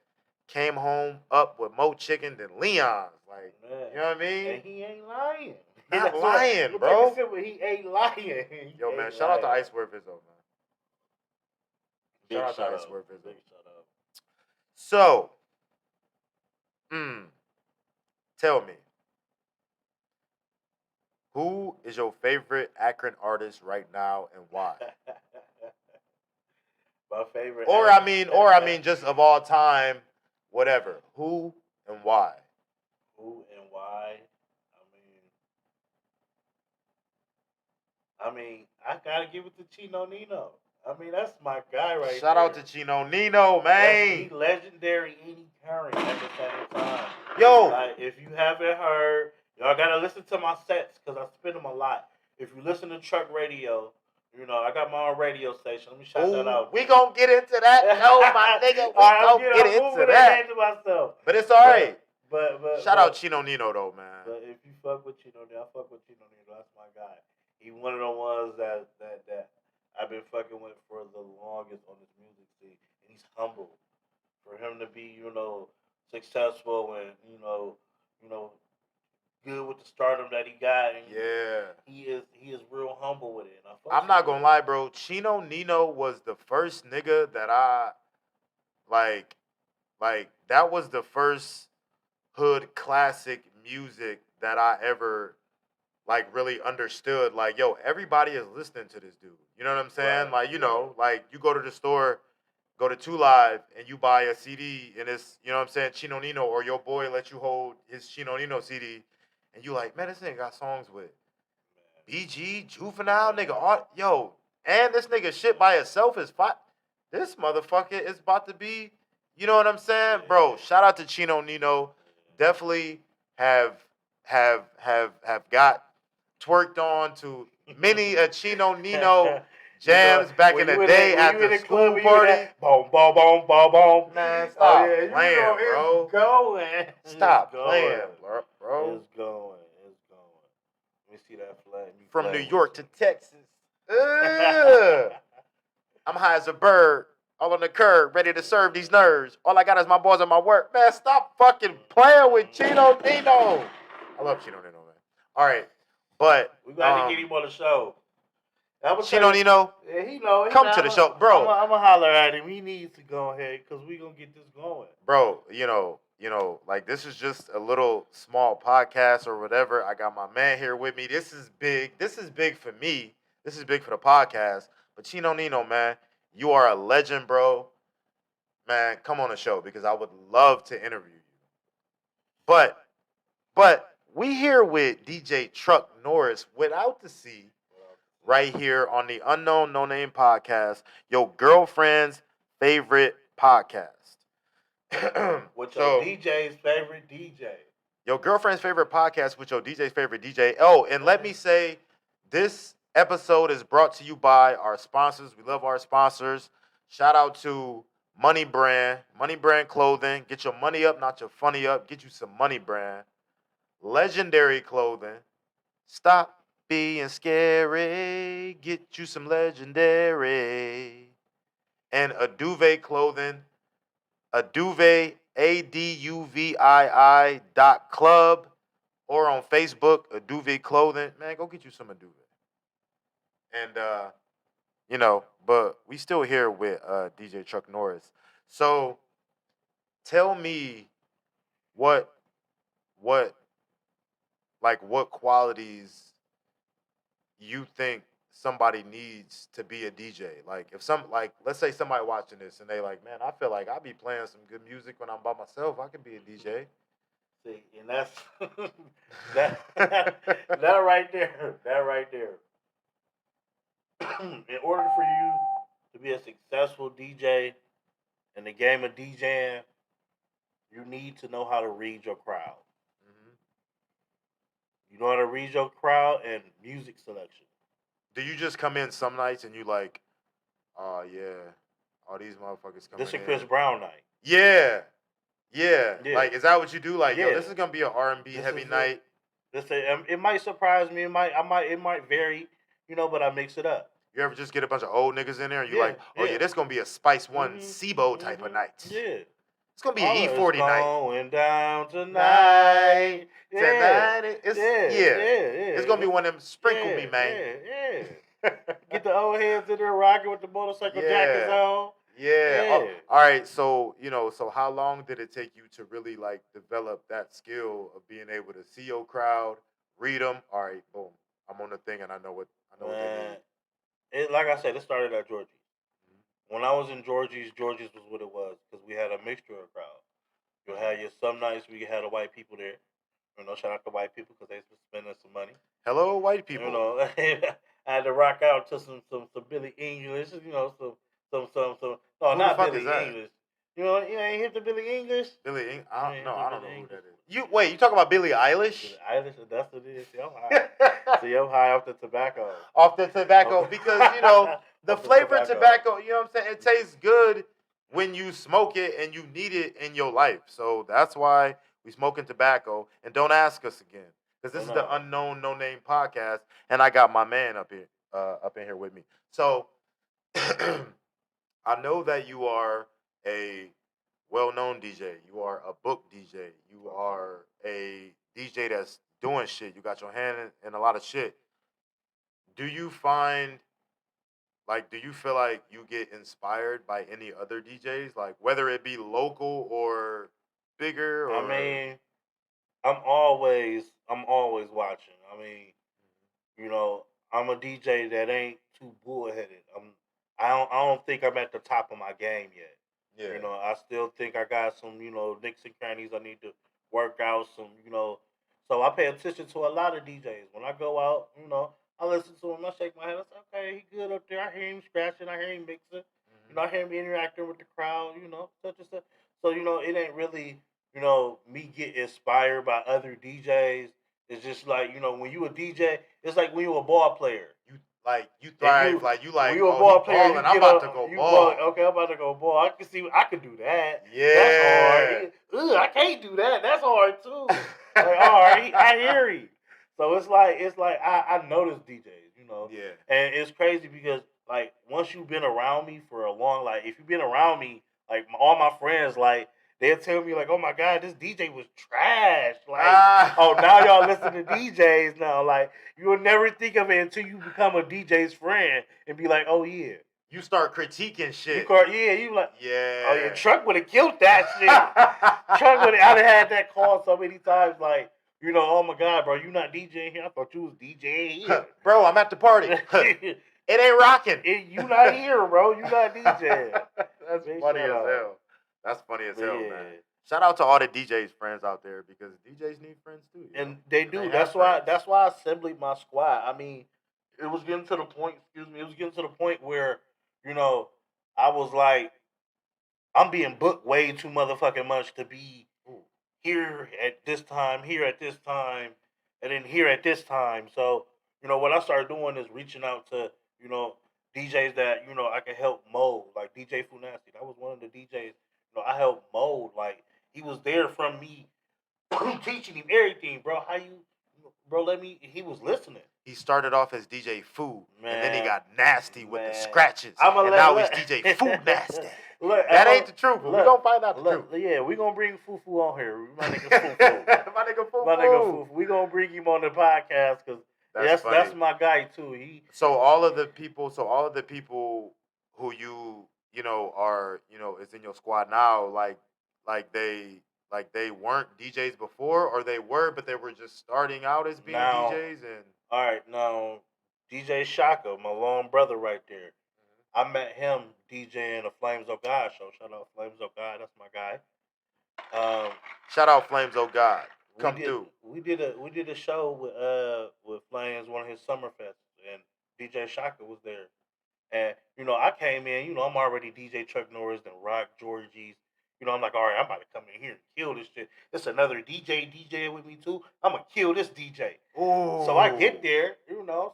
came home up with more chicken than Leon's. Like, man. You know what I mean? And he ain't lying. Not lying, bro. He ain't lying. Yo, man, shout out to Icewear Vezo, man. Big Shout out to shout Icewear out. Vezo. Big shout out. So, tell me, who is your favorite Akron artist right now and why? My favorite. Or I mean, just of all time, whatever. Who and why? Who and why? I mean, I gotta give it to Chino Nino. I mean, that's my guy right there. Shout out to Chino Nino, man. He's legendary and he current at the same time. Yo. Like, if you haven't heard, y'all gotta listen to my sets because I spin them a lot. If you listen to Truck Radio, you know, I got my own radio station. Let me shout that out. We gonna get into that. No, my nigga. We gonna get into that. Myself. But it's all right. But shout out Chino Nino, though, man. But if you fuck with Chino Nino, I fuck with Chino Nino. That's my guy. He one of the ones that I've been fucking with for the longest on this music scene. And he's humble. For him to be, you know, successful and, you know, good with the stardom that he got. And he is real humble with it. And I'm not gonna lie, bro. Chino Nino was the first nigga that I like that was the first hood classic music that I ever like really understood. Like, yo, everybody is listening to this dude. You know what I'm saying? Right. Like, you know, like you go to the store, go to 2 Live, and you buy a CD, and it's, you know what I'm saying, Chino Nino, or your boy let you hold his Chino Nino CD, and you like, man, this nigga got songs with BG, Juvenile, nigga, yo, and this nigga shit by itself is fine. This motherfucker is about to be, you know what I'm saying? Bro, shout out to Chino Nino. Definitely have got twerked on to many a Chino Nino jams back in the day at the school party. Boom, boom, boom, boom, boom. Man, stop playing, bro. It's going. Stop playing, bro. It's going. Let me see that flag. From New York to Texas. I'm high as a bird, all on the curb, ready to serve these nerves. All I got is my boys and my work. Man, stop fucking playing with Chino Nino. I love Chino Nino, man. All right, but we got to get him on the show. Chino Nino, yeah, he know. Come to the show, bro. I'm gonna holler at him. He needs to go ahead because we gonna get this going, bro. You know, like this is just a little small podcast or whatever. I got my man here with me. This is big. This is big for me. This is big for the podcast. But Chino Nino, man, you are a legend, bro. Man, come on the show because I would love to interview you. But we here with DJ Truknorris without the C, right here on the Unknown No Name podcast, your girlfriend's favorite podcast. With your DJ's favorite DJ. Your girlfriend's favorite podcast with your DJ's favorite DJ. Oh, and let me say, this episode is brought to you by our sponsors. We love our sponsors. Shout out to Money Brand Clothing. Get your money up, not your funny up. Get you some Money Brand. Legendary Clothing. Stop being scary. Get you some Legendary. And Aduve Clothing. Aduve, ADUVII.club, or on Facebook, Aduve Clothing. Man, go get you some Aduve. And, you know, but we still here with DJ Truknorris. So, tell me what qualities you think somebody needs to be a DJ? Like if let's say somebody watching this and they like, man, I feel like I be playing some good music when I'm by myself. I can be a DJ. See, and that's that that right there. That right there. In order for you to be a successful DJ in the game of DJing, you need to know how to read your crowd. Mhm. You know how to read your crowd and music selection. Do you just come in some nights and you like, oh yeah, all these motherfuckers coming This is Chris in? Brown night. Yeah, yeah. Yeah. Like, is that what you do? Like, yo, Yeah. this is gonna be an R&B This heavy is night. it might surprise me. It might vary, but I mix it up. You ever just get a bunch of old niggas in there and you Yeah, like, oh yeah, yeah. this gonna be a Spice One Mhm, SIBO type of night. Yeah. It's gonna be an It's E40 night. going down tonight. Yeah. Tonight. Yeah. It's gonna be one of them sprinkle me, man. Yeah. Get the old heads in there rocking with the motorcycle jackets on. Yeah. Yeah. Oh, all right. So so how long did it take you to really like develop that skill of being able to see your crowd, read them? All right, boom. I'm on the thing, and I know what they Man, need. like I said, it started at Georgie's. Mhm. When I was in Georgie's was what it was because we had a mixture of crowd. You had some nights we had the white people there. Shout out to white people because they was spending some money. Hello, white people. I had to rock out to some Billy English. Some. No, Who not the fuck Billy is that? English. You ain't hit the Billy English. Billy English? I don't know who that is. You You talking about Billie Eilish? Billie Eilish, that's what it is. See, I'm high. See, I'm high off the tobacco. Off the tobacco, because the Off the flavor of tobacco. tobacco, you know what I'm saying? It tastes good when you smoke it and you need it in your life. So that's why we smoking tobacco. And don't ask us again, because this is the Unknown No Name podcast, and I got my man up in here with me. So I know that you are a well-known DJ. You are a book DJ. You are a DJ that's doing shit. You got your hand in a lot of shit. Do you find do you feel like you get inspired by any other DJs, like whether it be local or bigger I or? mean, I'm always watching. I mean, I'm a DJ that ain't too bullheaded. I don't think I'm at the top of my game yet. Yeah. I still think I got some, nicks and crannies I need to work out. So I pay attention to a lot of DJs. When I go out, I listen to him. I shake my head. I say, okay, he good up there. I hear him scratching. I hear him mixing. I hear him interacting with the crowd. Such and such. So it ain't really, me get inspired by other DJs. It's just like when you a DJ, it's like when you a ball player. You thrive, when you a ball player, balling, I'm about to go ball. Okay, I'm about to go ball. I can see I could do that. Yeah. That's hard. I can't do that. That's hard too. Like, all right, I hear you. So it's like I notice DJs, Yeah. and it's crazy because like once you've been around me for a long, like if you've been around me, like all my friends, like they'll tell me like, oh my god, this DJ was trash. Like, oh now y'all listen to DJs now. Like you will never think of it until you become a DJ's friend and be like, oh yeah. You start critiquing shit. You like, yeah. Oh yeah, Truck would have killed that shit. Truck would have. I'd have had that call so many times, like, oh my god, bro, you not DJing here? I thought you was DJing here. Bro, I'm at the party. It ain't rocking. You not here, bro. You not DJing. That's funny as hell. That's funny as hell, Yeah. man. Shout out to all the DJs friends out there because DJs need friends too. And they do. That's why I assembled my squad. I mean, it was getting to the point. Excuse me. It was getting to the point where I was like, I'm being booked way too motherfucking much to be here at this time, and then here at this time. So, what I started doing is reaching out to, DJs that, I can help mold. Like DJ Funasty. That was one of the DJs, I helped mold. Like, he was there from me teaching him everything, bro. He was listening. He started off as DJ Food, and then he got nasty with the scratches. And now he's DJ Food Nasty. That ain't the truth, but we gonna find out the truth. Yeah, we gonna bring Fufu on here. My nigga Fufu. My nigga Fufu. We gonna bring him on the podcast because that's my guy too. So all of the people who are is in your squad now, like they weren't DJs before, or they were, but they were just starting out as being DJs. And all right, now DJ Shaka, my long brother right there. I met him DJing the Flames of God show. Shout out Flames of God, that's my guy. Um, Shout out Flames, oh God, we come did through. we did a show with Flames, one of his summer fests, and DJ Shaka was there. And I came in. I'm already DJ Truknorris and Rock Georgie's. I'm like, all right, I'm about to come in here and kill this shit. It's another DJ with me too. I'm gonna kill this DJ. So I get Ooh, there,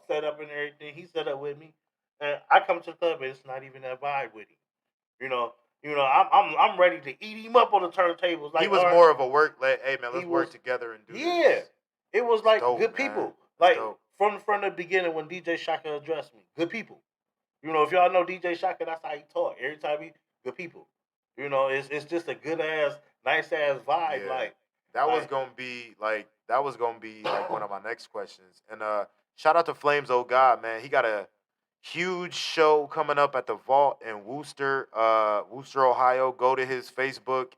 set up and everything. He set up with me, and I come to the club, and it's not even that vibe with him. You know, I'm ready to eat him up on the turntables. he Like, was all right, more of a work. Like, hey man, he let's was, work together and do yeah. this. It was It's like dope, good man. people. It's Like dope. from the beginning when DJ Shaka addressed me, good people. If y'all know DJ Shaka, that's how he talk. Every time he good people. It's just a good ass, nice ass vibe. Yeah, Like that was like gonna be like one of my next questions. And shout out to Flames, oh God, man. He got a huge show coming up at the Vault in Worcester, Ohio. Go to his Facebook,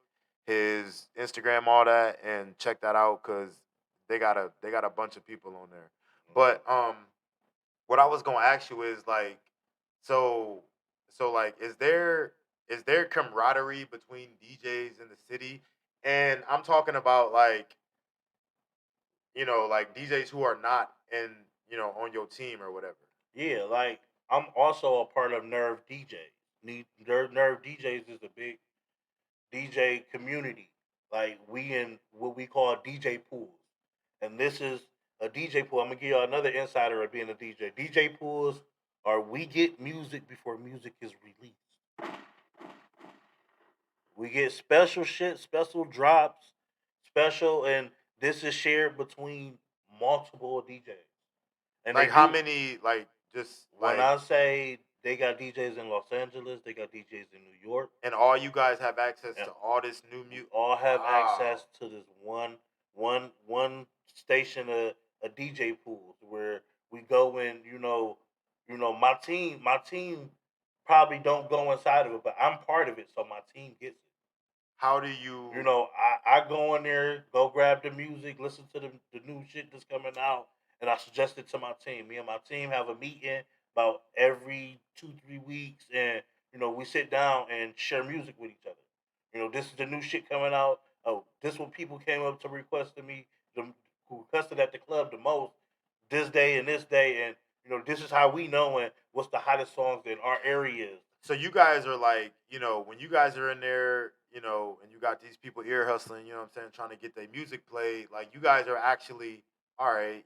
his Instagram, all that, and check that out because they got a bunch of people on there. But what I was gonna ask you is like, so like, is there camaraderie between DJs in the city? And I'm talking about like, like DJs who are not on your team or whatever. yeah, like I'm also a part of Nerve DJ. Nerve DJs is a big DJ community. Like we in what we call DJ pools, and this is a DJ pool. I'm gonna give you another insider of being a DJ. DJ pools are we get music before music is released. We get special shit, special drops, special, and this is shared between multiple DJs. And they Like how do. many like just When like I say they got DJs in Los Angeles, they got DJs in New York, and all you guys have access and to all this new we music. all have Wow. access to this one station of a DJ pools where we go in. My team probably don't go inside of it, but I'm part of it, so my team gets it. How do you I go in there, go grab the music, listen to the new shit that's coming out, and I suggest it to my team. Me and my team have a meeting about every 2 3 weeks, and we sit down and share music with each other. This is the new shit coming out. Oh, this what people came up to request to me, who requested at the club the most, this day, and this is how we know and what's the hottest songs in our areas. so you guys are like, when you guys are in there, and you got these people ear hustling, what I'm saying, trying to get their music played, like you guys are actually all right,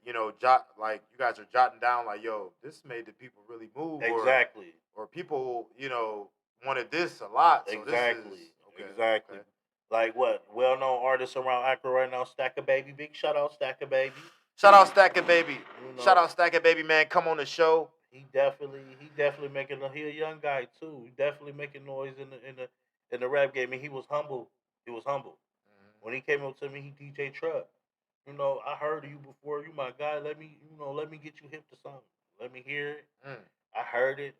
like you guys are jotting down like, yo, this made the people really move, Exactly. or people, wanted this a lot, so this is Exactly. okay, Exactly. okay. Like what? Well known artists around Akron right now, Stacker Baby. Big shout out Stacker Baby. Shout out Stacker Baby. You Shout know, out Stacker Baby, man. Come on the show. he definitely making he a young guy too. He definitely making noise in the rap game, and he was humble. He was humble. When he came up to me, he DJ Truck. I heard of you before. You my guy. Let me get you hip to something. Let me hear it. Mm. I heard it.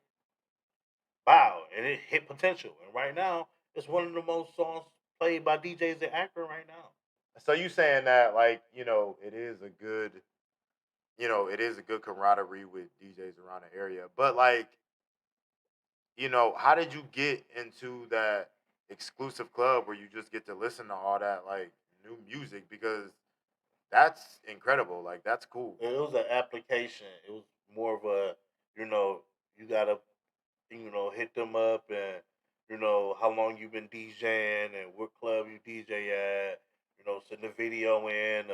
Wow, and it hit potential. And right now, it's one of the most songs played by DJs in Akron right now. So you saying that like, it is a good camaraderie with DJs around the area. But like, how did you get into that exclusive club where you just get to listen to all that like new music? Because that's incredible. Like that's cool. It was an application. It was more of a, you know, you gotta, hit them up and, how long you been DJing and what club you DJ at. Send the video in,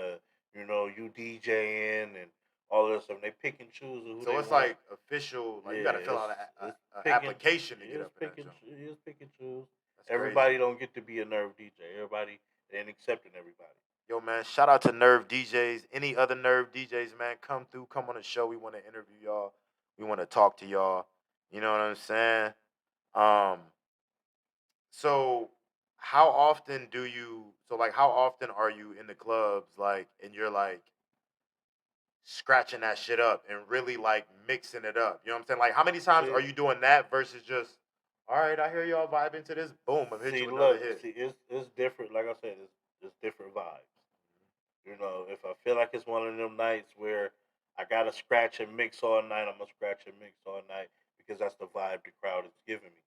you DJing and all this stuff. And they pick and choose who So they it's want. like official. Like Yeah, you got to fill out it's a picking. application to get It's up in that picking. joint. It's pick and choose. That's crazy. Everybody don't get to be a nerve DJ. Everybody ain't accepting everybody. Yo, man, shout out to Nerve DJs. Any other Nerve DJs, man, come through, come on the show. We want to interview y'all. We want to talk to y'all. You know what I'm saying? Um, so how often are you in the clubs, like, and you're like scratching that shit up and really like mixing it up? You know what I'm saying? Like, how many times See, are you doing that versus just, all right, I hear y'all vibing to this, boom, I'm hit you see, with another look, hit. see, it's different. Like I said, it's different vibes. If I feel like it's one of them nights where I gotta scratch and mix all night. I'm gonna scratch and mix all night because that's the vibe the crowd is giving me.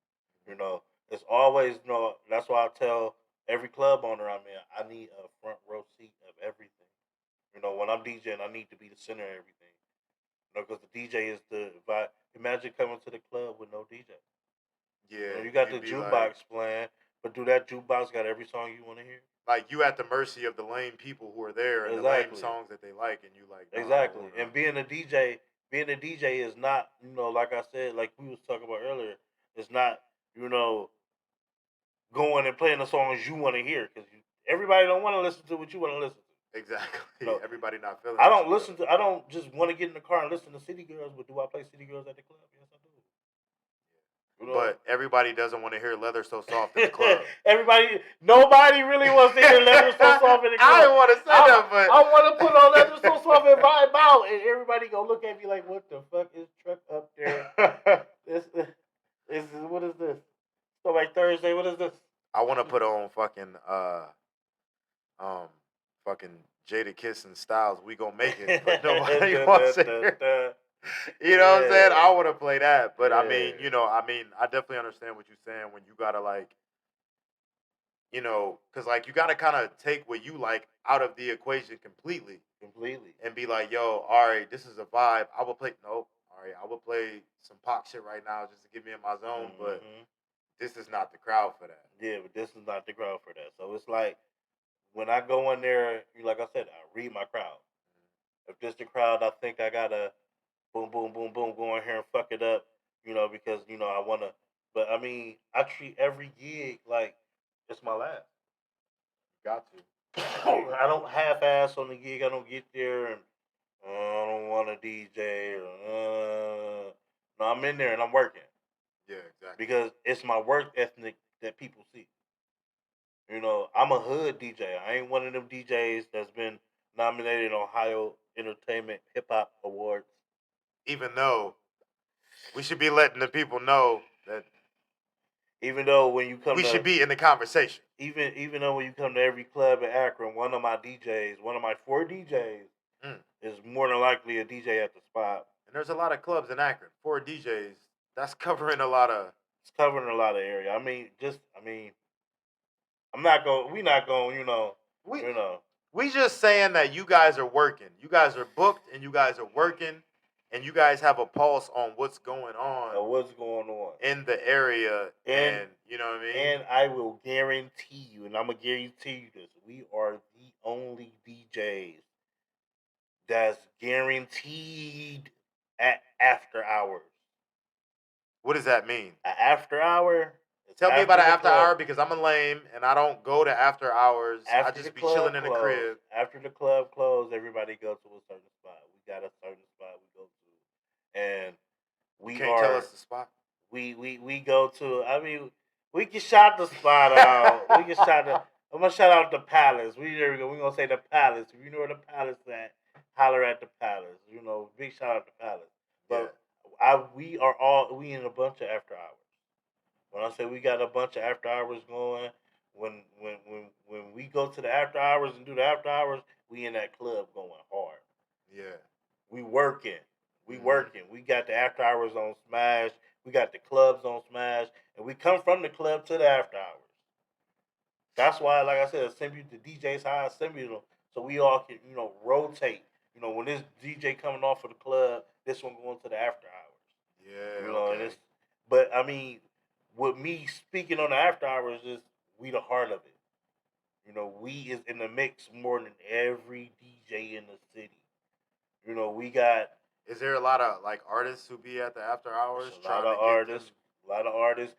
You know, it's always that's why I tell every club owner I'm in, I need a front row seat of everything. You know, when I'm DJing, I need to be the center of everything. You know, because the DJ is the vibe. Imagine coming to the club with no DJ. You know, Yeah, you got the you'd be like, jukebox playing, but do that jukebox got every song you want to hear? you at the mercy of the lame people who are there and the lame Exactly. songs that they like, and you like, no, I don't Exactly. want And to. being a DJ is not, like I said, like we was talking about earlier, it's not, you know, going and playing the songs you want to hear because everybody don't want to listen to what you want to listen to. Exactly. No, Everybody not feeling. I what don't you listen to. I don't just want to get in the car and listen to City Girls, but do I play City Girls at the club? Yes, I do. You feel. know, But everybody doesn't want to hear Leather So Soft in the club. nobody really wants to hear Leather So Soft in the club. I didn't want to say that, but I want to put on Leather So Soft and vibe out, and everybody gonna look at me like, "What the fuck is Truck up there?" This is what is this? So like Thursday, what is this? I want to put on um fucking Jada Kiss and Styles. We gonna make it, but nobody wants to hear. You know what I'm saying? I want to play that, but I mean, I definitely understand what you're saying when you gotta like, because like you gotta kind of take what you like out of the equation completely Completely. and be like, yo, all right, this is a vibe. I will play. Nope. All right, I will play some pop shit right now just to get me in my zone, but this is not the crowd for that. Yeah, but this is not the crowd for that. So it's like when I go in there, like I said, I read my crowd. If this the crowd, I think I gotta boom, boom, boom, boom, go in here and fuck it up, because I wanna. But I mean, I treat every gig like it's my last. Got to. I don't half-ass on the gig. I don't get there and I don't want to DJ or no. I'm in there and I'm working Yeah, exactly. because it's my work ethic that people see. I'm a hood DJ. I ain't one of them DJs that's been nominated in Ohio Entertainment Hip Hop Awards. Even though we should be letting the people know that Even though when you come we to should be in the conversation. even though when you come to every club in Akron, one of my DJs, one of my 4 DJs, Mm. is more than likely a DJ at the spot. And there's a lot of clubs in Akron. 4 DJs. That's covering a lot of. It's covering a lot of area. I'm not going. We not going. We You know. we just saying that you guys are working. You guys are booked and you guys are working and you guys have a pulse on what's going on What's going on in the area And- and you know what I mean? And I will guarantee you, and I'm gonna guarantee you this: we are the only DJs that's guaranteed at after hours. What does that mean? An after hour. Tell me about an the after club- hour because I'm a lame and I don't go to after hours. After I the just be club chilling in the closed- crib. After the club closed, everybody go to a certain spot. We got a certain spot we go to, and we You can't tell us the spot. we go to. I mean, we can shout the spot out. We can shout the. I'm gonna shout out the Palace. There we go. We gonna say the Palace. If you know where the Palace at, holler at the Palace. Big shout out to Palace. But we in a bunch of after hours. When I say we got a bunch of after hours going, when we go to the after hours and do the after hours, we in that club going hard. Yeah. We working. We working. We got the after hours on Smash. We got the clubs on Smash, and we come from the club to the after hours. That's why, like I said, assemble the DJs how I assemble them, so we all can rotate. When this DJ coming off of the club, this one going to the after hours. Yeah. And Okay. but I mean, with me speaking on the after hours is we the heart of it. We is in the mix more than every DJ in the city. We got. Is there a lot of like artists who be at the after hours? A lot of artists. A lot of artists.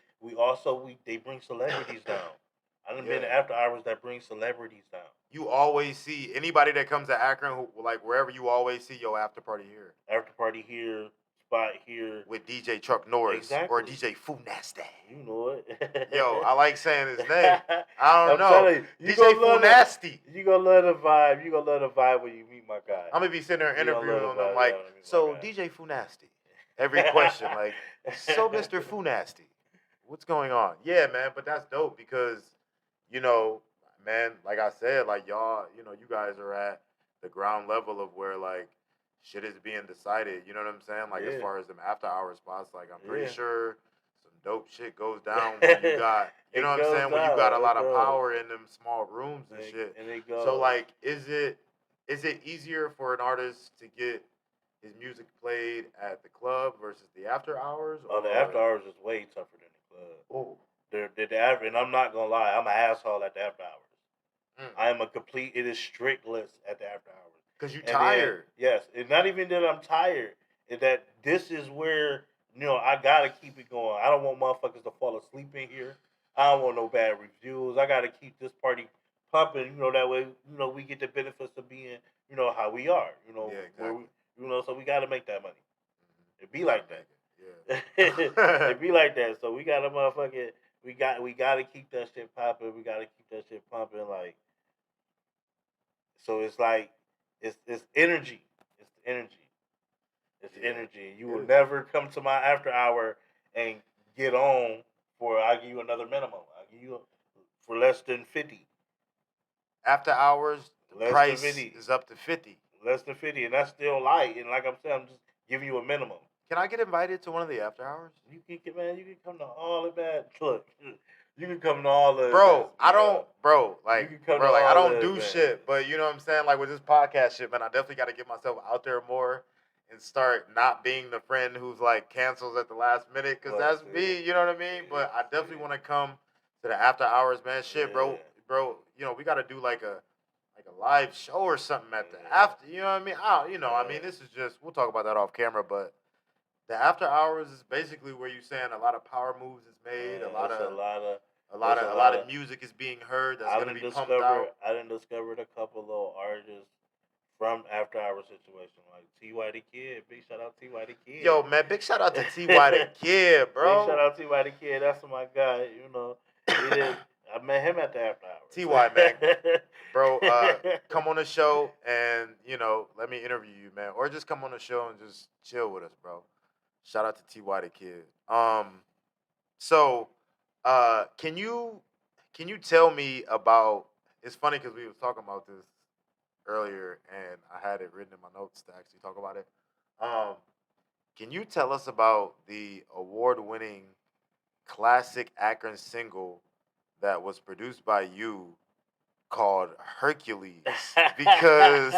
They bring celebrities down. I done been to after hours that bring celebrities down. You always see anybody that comes to Akron, who, like wherever you always see your after party here. After party here, spot here. With DJ Truknorris Exactly. or DJ Foo Nasty. You know it. Yo, I like saying his name. I don't know. Telling you, DJ Foo Nasty. You gonna love the vibe. You gonna love the vibe when you meet my guy. I'm gonna be sitting there You gonna interviewing love the them vibe, like, yeah, so my guy. DJ Foo Nasty. Every question, like, so Mr. Foo Nasty, what's going on? Yeah, man, but that's dope because, man, like I said, like y'all, you guys are at the ground level of where like shit is being decided. You know what I'm saying? Like as Yeah. far as them after hour spots, like I'm pretty Yeah. sure some dope shit goes down when you got, you It know what I'm goes saying? When you got a down, lot it of goes. power in them small rooms and shit. And it So goes. like, is it easier for an artist to get his music played at the club versus the after hours? Oh, the after hours is way tougher than the club. Oh. And I'm not gonna lie, I'm an asshole at the after hours. Mm. I am a complete. It is strictless at the after hours. Cause you And tired. Then, yes, it's not even that I'm tired. It's that this is where I gotta keep it going. I don't want motherfuckers to fall asleep in here. I don't want no bad reviews. I gotta keep this party pumping. That way we get the benefits of being how we are. Yeah, exactly. Where we, so we gotta make that money. It be like that. Yeah. It be like that. So we gotta motherfucking we gotta keep that shit popping. We gotta keep that shit pumping. Like, so it's like it's energy. It's the energy. It's energy. You will never come to my after hour and get on for I give you another minimum. I give you for less than 50. After hours, the Less price than 50. is up to 50. Less than 50, and that's still light. And like I'm saying, I'm just giving you a minimum. Can I get invited to one of the after hours? You can come to all of that. Look, you can come to all of bro. events, I don't, bro. You Like, can come bro, to like I all don't the do events. shit, but you know what I'm saying. Like with this podcast shit, man, I definitely got to get myself out there more and start not being the friend who's like cancels at the last minute, because that's me. You know what I mean? But I definitely want to come to the after hours, man. Shit, bro. We got to do like a live show or something at the after. You know what I mean? I mean, this is just, we'll talk about that off camera, but the after hours is basically where you saying a lot of power moves is made, a lot of music is being heard that's gonna be pumped out. I done discovered a couple little artists from after hour situation, like T.Y. the Kid. Big shout out T.Y. the Kid. Yo, man, big shout out to T.Y. the Kid, bro. Big shout out T.Y. the Kid. That's my guy. I met him at the after hours. T.Y. man, bro, come on the show and let me interview you, man, or just come on the show and just chill with us, bro. Shout out to T.Y. the Kid. So, can you tell me about? It's funny because we was talking about this earlier, and I had it written in my notes to actually talk about it. Can you tell us about the award-winning classic Akron single that was produced by you called Hercules? Because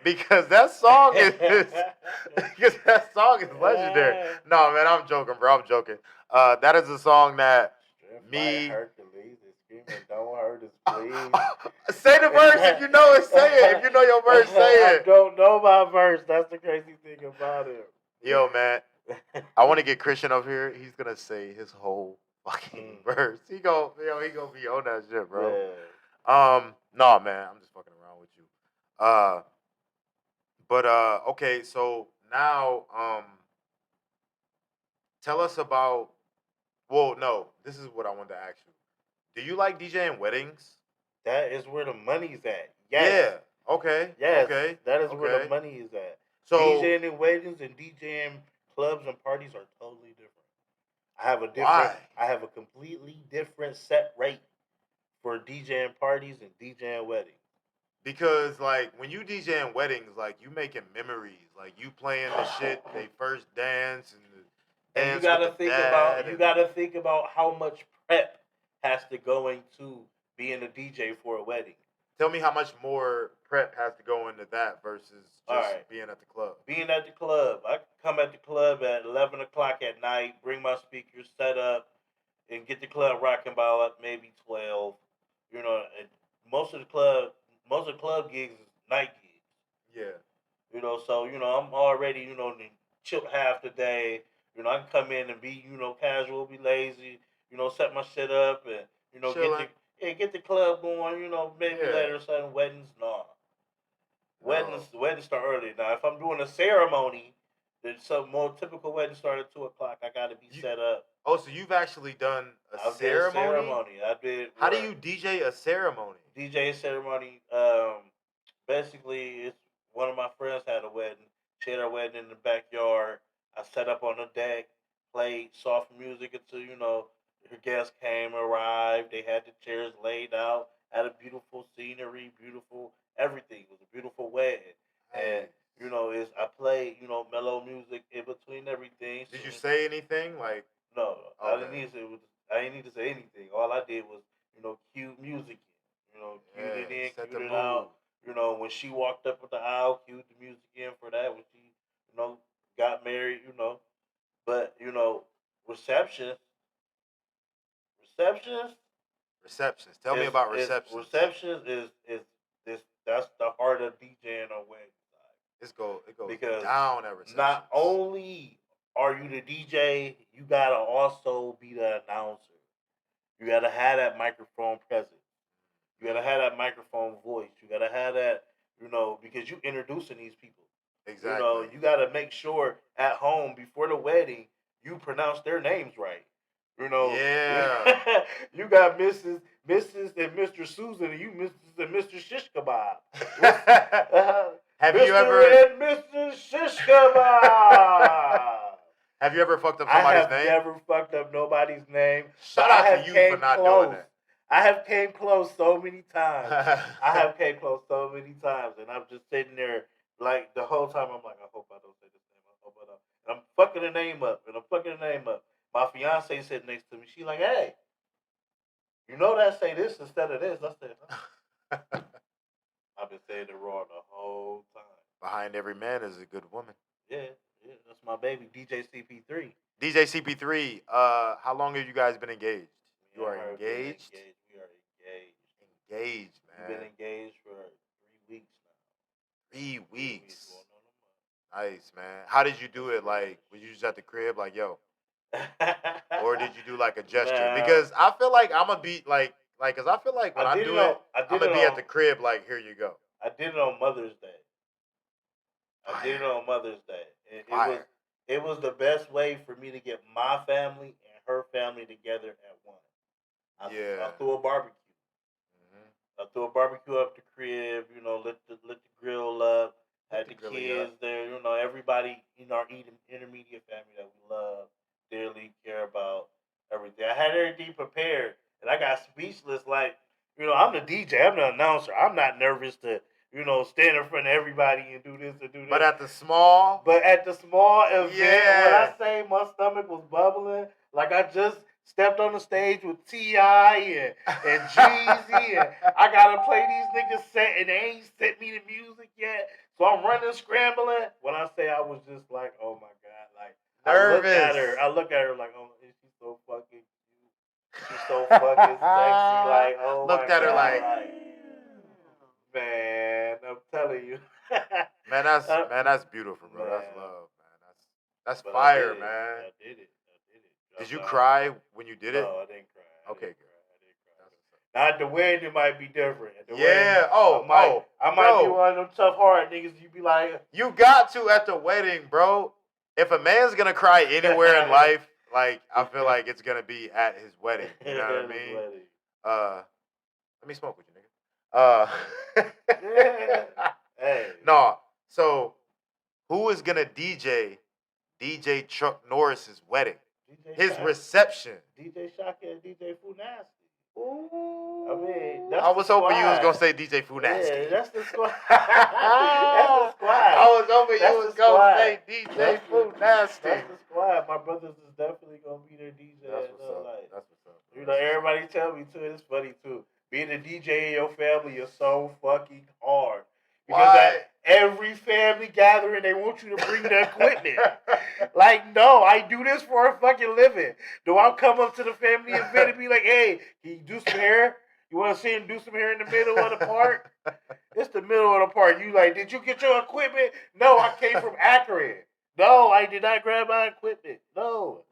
because that song is legendary. No, man, I'm joking, bro. I'm joking. That is a song that me. Hercules is screaming, "Don't hurt us, please." Say the verse if you know it. Say it. If you know your verse, say it. I don't know my verse. That's the crazy thing about it. Yo, man, I want to get Christian up here. He's gonna say his whole fucking verse. He gonna be on that shit, bro. Yeah. No, man, I'm just fucking around with you. But okay, so now, tell us about. Well, no, this is what I wanted to ask you. Do you like DJing weddings? That is where the money's at. Yes. Yeah. Okay. Yes. Okay. That is where the money is at. So DJing in weddings and DJing clubs and parties are totally different. Why? I have a completely different set rate for DJing parties and DJing weddings. Because like when you DJing weddings, like you making memories, like you playing the shit they first dance and you gotta think about how much prep has to go into being a DJ for a wedding. Tell me how much more prep has to go into that versus just being at the club. Being at the club, I come at the club at 11 o'clock at night, bring my speakers set up, and get the club rocking by maybe 12. And most of the club gigs is night gigs. Yeah. So I'm already chilled half the day. I can come in and be casual, be lazy. Set my shit up and get the club going. Maybe later certain weddings. No. Weddings start early. Now, if I'm doing a ceremony, then some more typical weddings start at 2 o'clock. I got to be set up. Oh, so you've actually done a ceremony? I did. How do you DJ a ceremony? DJ a ceremony. Basically, it's one of my friends had a wedding. She had her wedding in the backyard. I set up on the deck, played soft music until her guests arrived. They had the chairs laid out. Had a beautiful scenery, beautiful everything. It was a beautiful wedding. And You know, is I play, you know, mellow music in between everything. Did So you say anything? Like, no, I didn't okay. need to say. I didn't need to say anything. All I did was, you know, cue music in. You know, cued Yeah, it in, set the cued it mood. out. You know, when she walked up with the aisle, cued the music in for that. When she, you know, got married. You know, but you know, reception, receptions Receptions. Tell me about is receptions. receptions is that's the heart of DJing on weddings. It goes Because down at receptions. not only are you the DJ, you gotta also be the announcer. You gotta have that microphone presence. You gotta have that microphone voice. You gotta have that, you know, because you introducing these people. Exactly. You know, you gotta make sure at home before the wedding you pronounce their names right. You know, Yeah. you got Mrs. and Mr. Susan, and you Mrs. and Mr. Shish Kebab. Have Mr. you ever and Mrs. Shish Kebab. have you ever fucked up I somebody's have name? never fucked up nobody's name. Shout but out I have to you came for not close. doing that. I have came close so many times. I have came close so many times, and I'm just sitting there like the whole time. I'm like, I hope I don't say this name. I hope I don't. And I'm fucking the name up, and I'm fucking the name up. My fiance sitting next to me. She like, hey, you know that say this instead of this. I said, huh? I've been saying it wrong the whole time. Behind every man is a good woman. Yeah, yeah, that's my baby, DJ CP3. DJ CP3, how long have you guys been engaged? You are engaged? We are engaged. Engaged, We've man. been engaged for 3 weeks now. 3 weeks. Going on a month. Nice, man. How did you do it? Like, were you just at the crib, like, yo? Or did you do like a gesture? Nah. Because I feel like I'm gonna be like, cause I feel like when I do it, I'm gonna be at the crib, like, here you go. I did it on Mother's Day. I did it on Mother's Day. It was the best way for me to get my family and her family together at once. I threw a barbecue. I threw a barbecue up the crib. You know, lit the grill up. Had the kids there. You know, everybody in our intermediate family that we love dearly, care about everything. I had everything prepared, and I got speechless. Like, you know, I'm the DJ. I'm the announcer. I'm not nervous to, you know, stand in front of everybody and do this and do that. But at the small event, when I say my stomach was bubbling, like I just stepped on the stage with T.I. and Jeezy, and I gotta play these niggas set, and they ain't sent me the music yet, so I'm running, scrambling. When I say I was just like, oh my god, like nervous. I look at her like, oh, she's so fucking cute. She's so fucking sexy. Like, oh my god. Looked at her like, man, I'm telling you. man, that's beautiful, bro. Man. That's love, man. That's fire, man. I did it. Did you cry when you did it? No, I didn't cry. Okay, good. Now at the wedding, it might be different. At the wedding, I might be one of them tough hard niggas. You be like, you got to at the wedding, bro. If a man's gonna cry anywhere in life, like I feel like it's gonna be at his wedding. You know what I mean? Let me smoke with you, nigga. Hey. No. So, who is gonna DJ Truknorris' wedding? His reception. DJ Shaka and DJ Funasty. Ooh. I mean, I was hoping you was gonna say DJ Funasty. Yeah, that's the squad. That's the squad. I was hoping you was gonna say DJ Funasty. That's the squad. My brothers is definitely gonna be their DJ. That's what's up. That's what's up. You know, everybody tell me too. It's funny too. Being a DJ in your family is so fucking hard. Because at every family gathering, they want you to bring the equipment. Like, no, I do this for a fucking living. Do I come up to the family event and be like, hey, can you do some hair? You want to see him do some hair in the middle of the park? It's the middle of the park. You like, did you get your equipment? No, I came from Akron. No, I did not grab my equipment. No.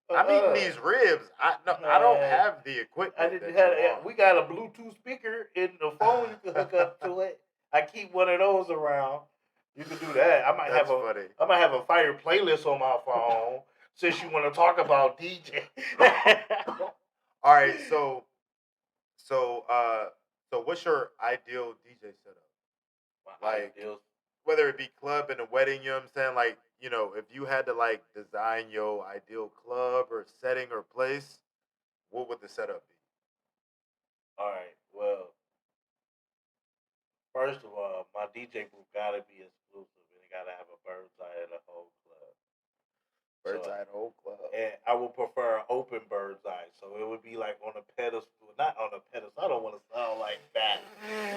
I'm eating these ribs. I don't have the equipment. We got a Bluetooth speaker in the phone you can hook up to it. I keep one of those around. You can do that. I might have a fire playlist on my phone since you want to talk about DJ. All right, so what's your ideal DJ setup? Like, whether it be club and a wedding, you know what I'm saying? Like, you know, if you had to like design your ideal club or setting or place, what would the setup be? All right, well, first of all, my DJ group gotta be exclusive, and it gotta have a bird's eye in the whole club. Bird's So, eye whole club. and I would prefer an open bird's eye, so it would be like on a pedestal, not on a pedestal. I don't want to sound like that.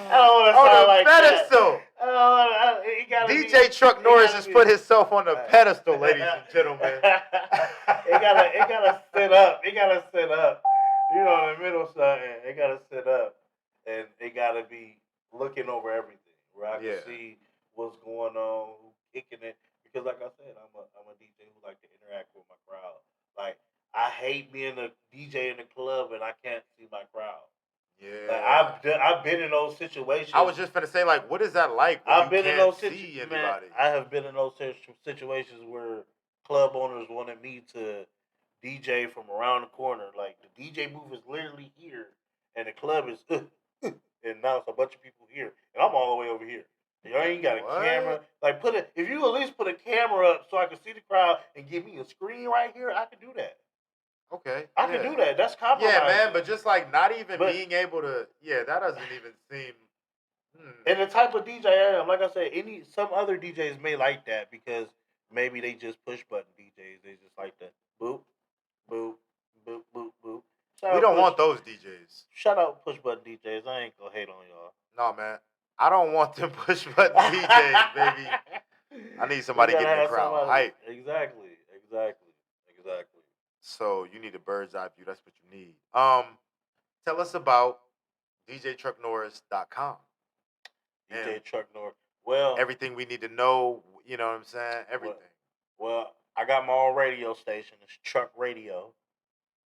I don't want to sound like pedestal. that. I don't wanna, it gotta DJ be, Truknorris has put himself on the pedestal, ladies and gentlemen. it gotta sit up. It gotta sit up. You know, in the middle of something, it gotta sit up, and it gotta be looking over everything where I can see what's going on, who's kicking it. Because, like I said, I'm a DJ who like to interact with my crowd. Like, I hate being a DJ in the club and I can't see my crowd. Yeah, like, I've been in those situations. I was just gonna say, like, what is that like? When I've been in those see situations. anybody. I have been in those situations where club owners wanted me to DJ from around the corner. Like, the DJ booth is literally here, and the club is, and now it's a bunch of people here, and I'm all the way over here. You ain't got a camera. Like, if you at least put a camera up so I can see the crowd and give me a screen right here, I could do that. Okay. I can do that. That's compromising. Yeah, man, but just like not even being able to, that doesn't even seem. And the type of DJ I am, like I said, some other DJs may like that because maybe they just push button DJs. They just like the boop, boop, boop, boop, boop. We don't want those DJs. Shout out push button DJs. I ain't gonna hate on y'all. No, man. I don't want them push button DJs, baby. I need somebody getting the crowd hype. Exactly. So you need a bird's eye view. That's what you need. Tell us about DJTruknorris.com. DJ Truknorris. Well, everything we need to know. You know what I'm saying? Everything. Well, I got my own radio station. It's Truk Radio.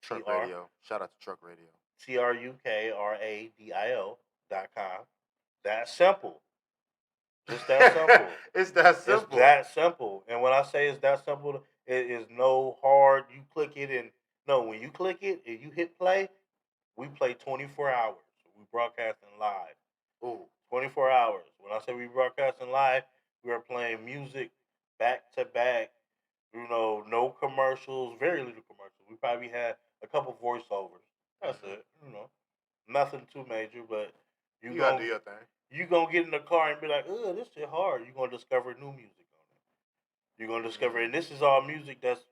Truk Radio. Shout out to Truk Radio. TRUKRADIO.com. That's simple. Just that simple. It's that simple. It's that simple. And when I say it's that simple, it is no hard. You click it and when you click it and you hit play, we play 24 hours. We broadcasting live. Ooh. 24 hours. When I say we broadcasting live, we are playing music back to back. No commercials, very little commercials. We probably had a couple voiceovers. That's it. Nothing too major, but you gotta do your thing. You gonna get in the car and be like, "Oh, this shit hard." You're gonna discover new music on it. You're gonna discover, and this is all music that's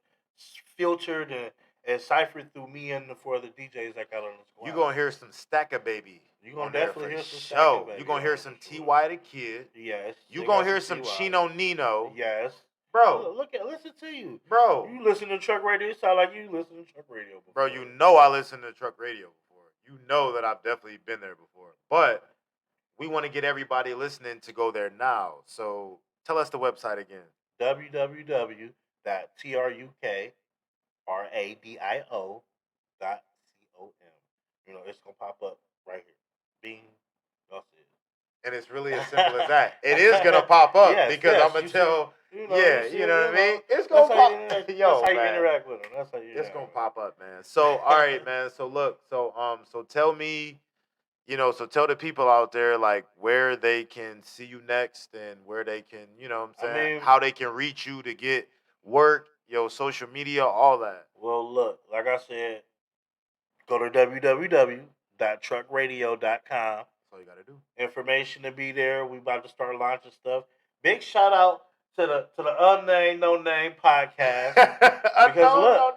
filtered and ciphered through me and the 4 other DJs that got on the squad. You're gonna hear some Stacker Baby. You're gonna definitely hear some Stacker Baby. You're gonna hear some T.Y. the Kid. Yes. You're gonna hear some Chino Nino. Yes. Bro. Listen to you. Bro. You listen to Truk Radio. It sound like you listen to Truk Radio before. Bro, you know I listen to Truk Radio before. You know that I've definitely been there before. But we want to get everybody listening to go there now. So tell us the website again. www.trukradio.com. It's going to pop up right here. Bing. That's it. And it's really as simple as that. It is going to pop up because I'm going to tell... you know what I mean? It's going to pop up. That's how you interact with them. That's how you It's going to pop up, man. So, all right, man. So, look. So tell me... so tell the people out there, like, where they can see you next and where they can, how they can reach you to get work, social media, all that. Well, look, like I said, go to www.trukradio.com. That's all you got to do. Information to be there. We about to start launching stuff. Big shout out to the Unnamed No Name podcast. Because look,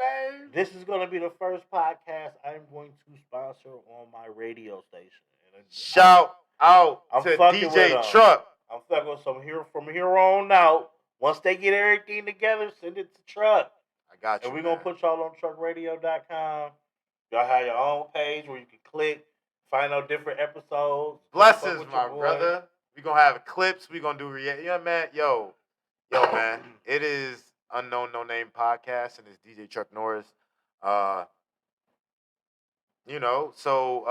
this is going to be the first podcast I'm going to sponsor on my radio station. Shout out to DJ Truk. I'm fucking with from here on out. Once they get everything together, send it to Truk. I got you. And we're going to put y'all on trukradio.com. Y'all have your own page where you can click, find out different episodes. Blessings, my brother. We're going to have clips. We're going to do man. Yo, man. It is Unknown No Name Podcast, and it's DJ Truknorris. So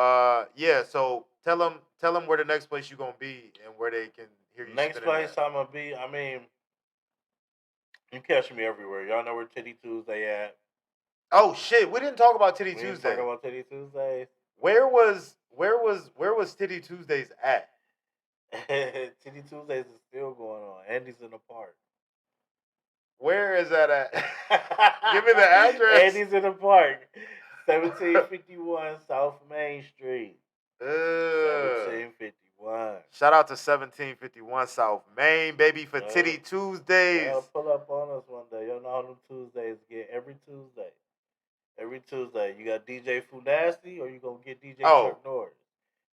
tell them where the next place you're going to be and where they can hear you. Next place I'm going to be, you catch me everywhere. Y'all know where Titty Tuesday at. Oh shit, we didn't talk about Titty Tuesday. Talk about Titty Tuesdays. Where was Titty Tuesdays at? Titty Tuesdays is still going on. Andy's in the park. Where is that at? Give me the address. Andy's in the park. 1751 South Main Street. 1751. Shout out to 1751 South Main, baby, for Titty Tuesdays. Y'all pull up on us one day. Y'all know how them Tuesdays get every Tuesday. Every Tuesday. You got DJ Funasty or you going to get DJ Truknorris?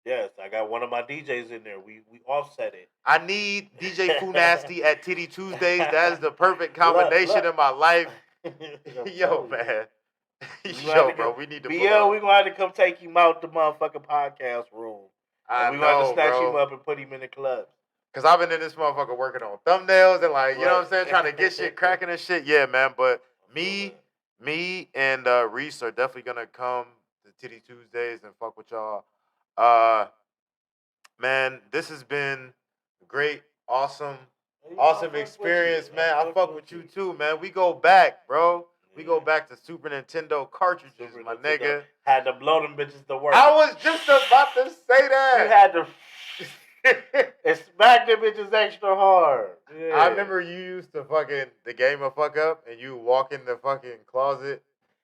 Yes, I got one of my DJs in there. We offset it. I need DJ Funasty at Titty Tuesdays. That is the perfect combination in my life. Yo, man. Yo, bro, we need to BL, we're going to have to come take him out the motherfucking podcast room. We're going to have to snatch him up and put him in the club. Because I've been in this motherfucker working on thumbnails and, like, you know what I'm saying, trying to get shit cracking and shit. Yeah, man, but me and Reese are definitely going to come to Titty Tuesdays and fuck with y'all. Man, this has been great, awesome experience, man. I fuck with you too, man. We go back, bro. We go back to Super Nintendo cartridges, my nigga. Had to blow them bitches to work. I was just about to say that. You had to and smack them bitches extra hard. Yeah. I remember you used to fucking the game of fuck up, and you walk in the fucking closet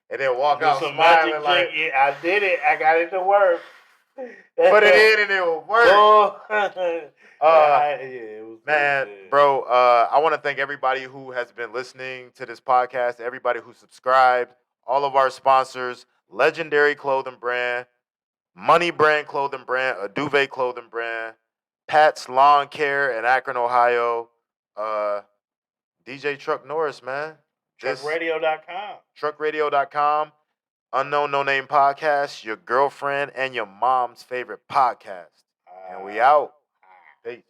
and then walk out smiling like, yeah, I did it. I got it to work. Put it in and it will work. It was man, good. Bro, I want to thank everybody who has been listening to this podcast, everybody who subscribed, all of our sponsors, Legendary Clothing Brand, Money Brand Clothing Brand, Aduve Clothing Brand, Pat's Lawn Care in Akron, Ohio, DJ Truknorris, man. TruckRadio.com. TruckRadio.com. Unknown No Name Podcast, your girlfriend and your mom's favorite podcast. And we out. Peace.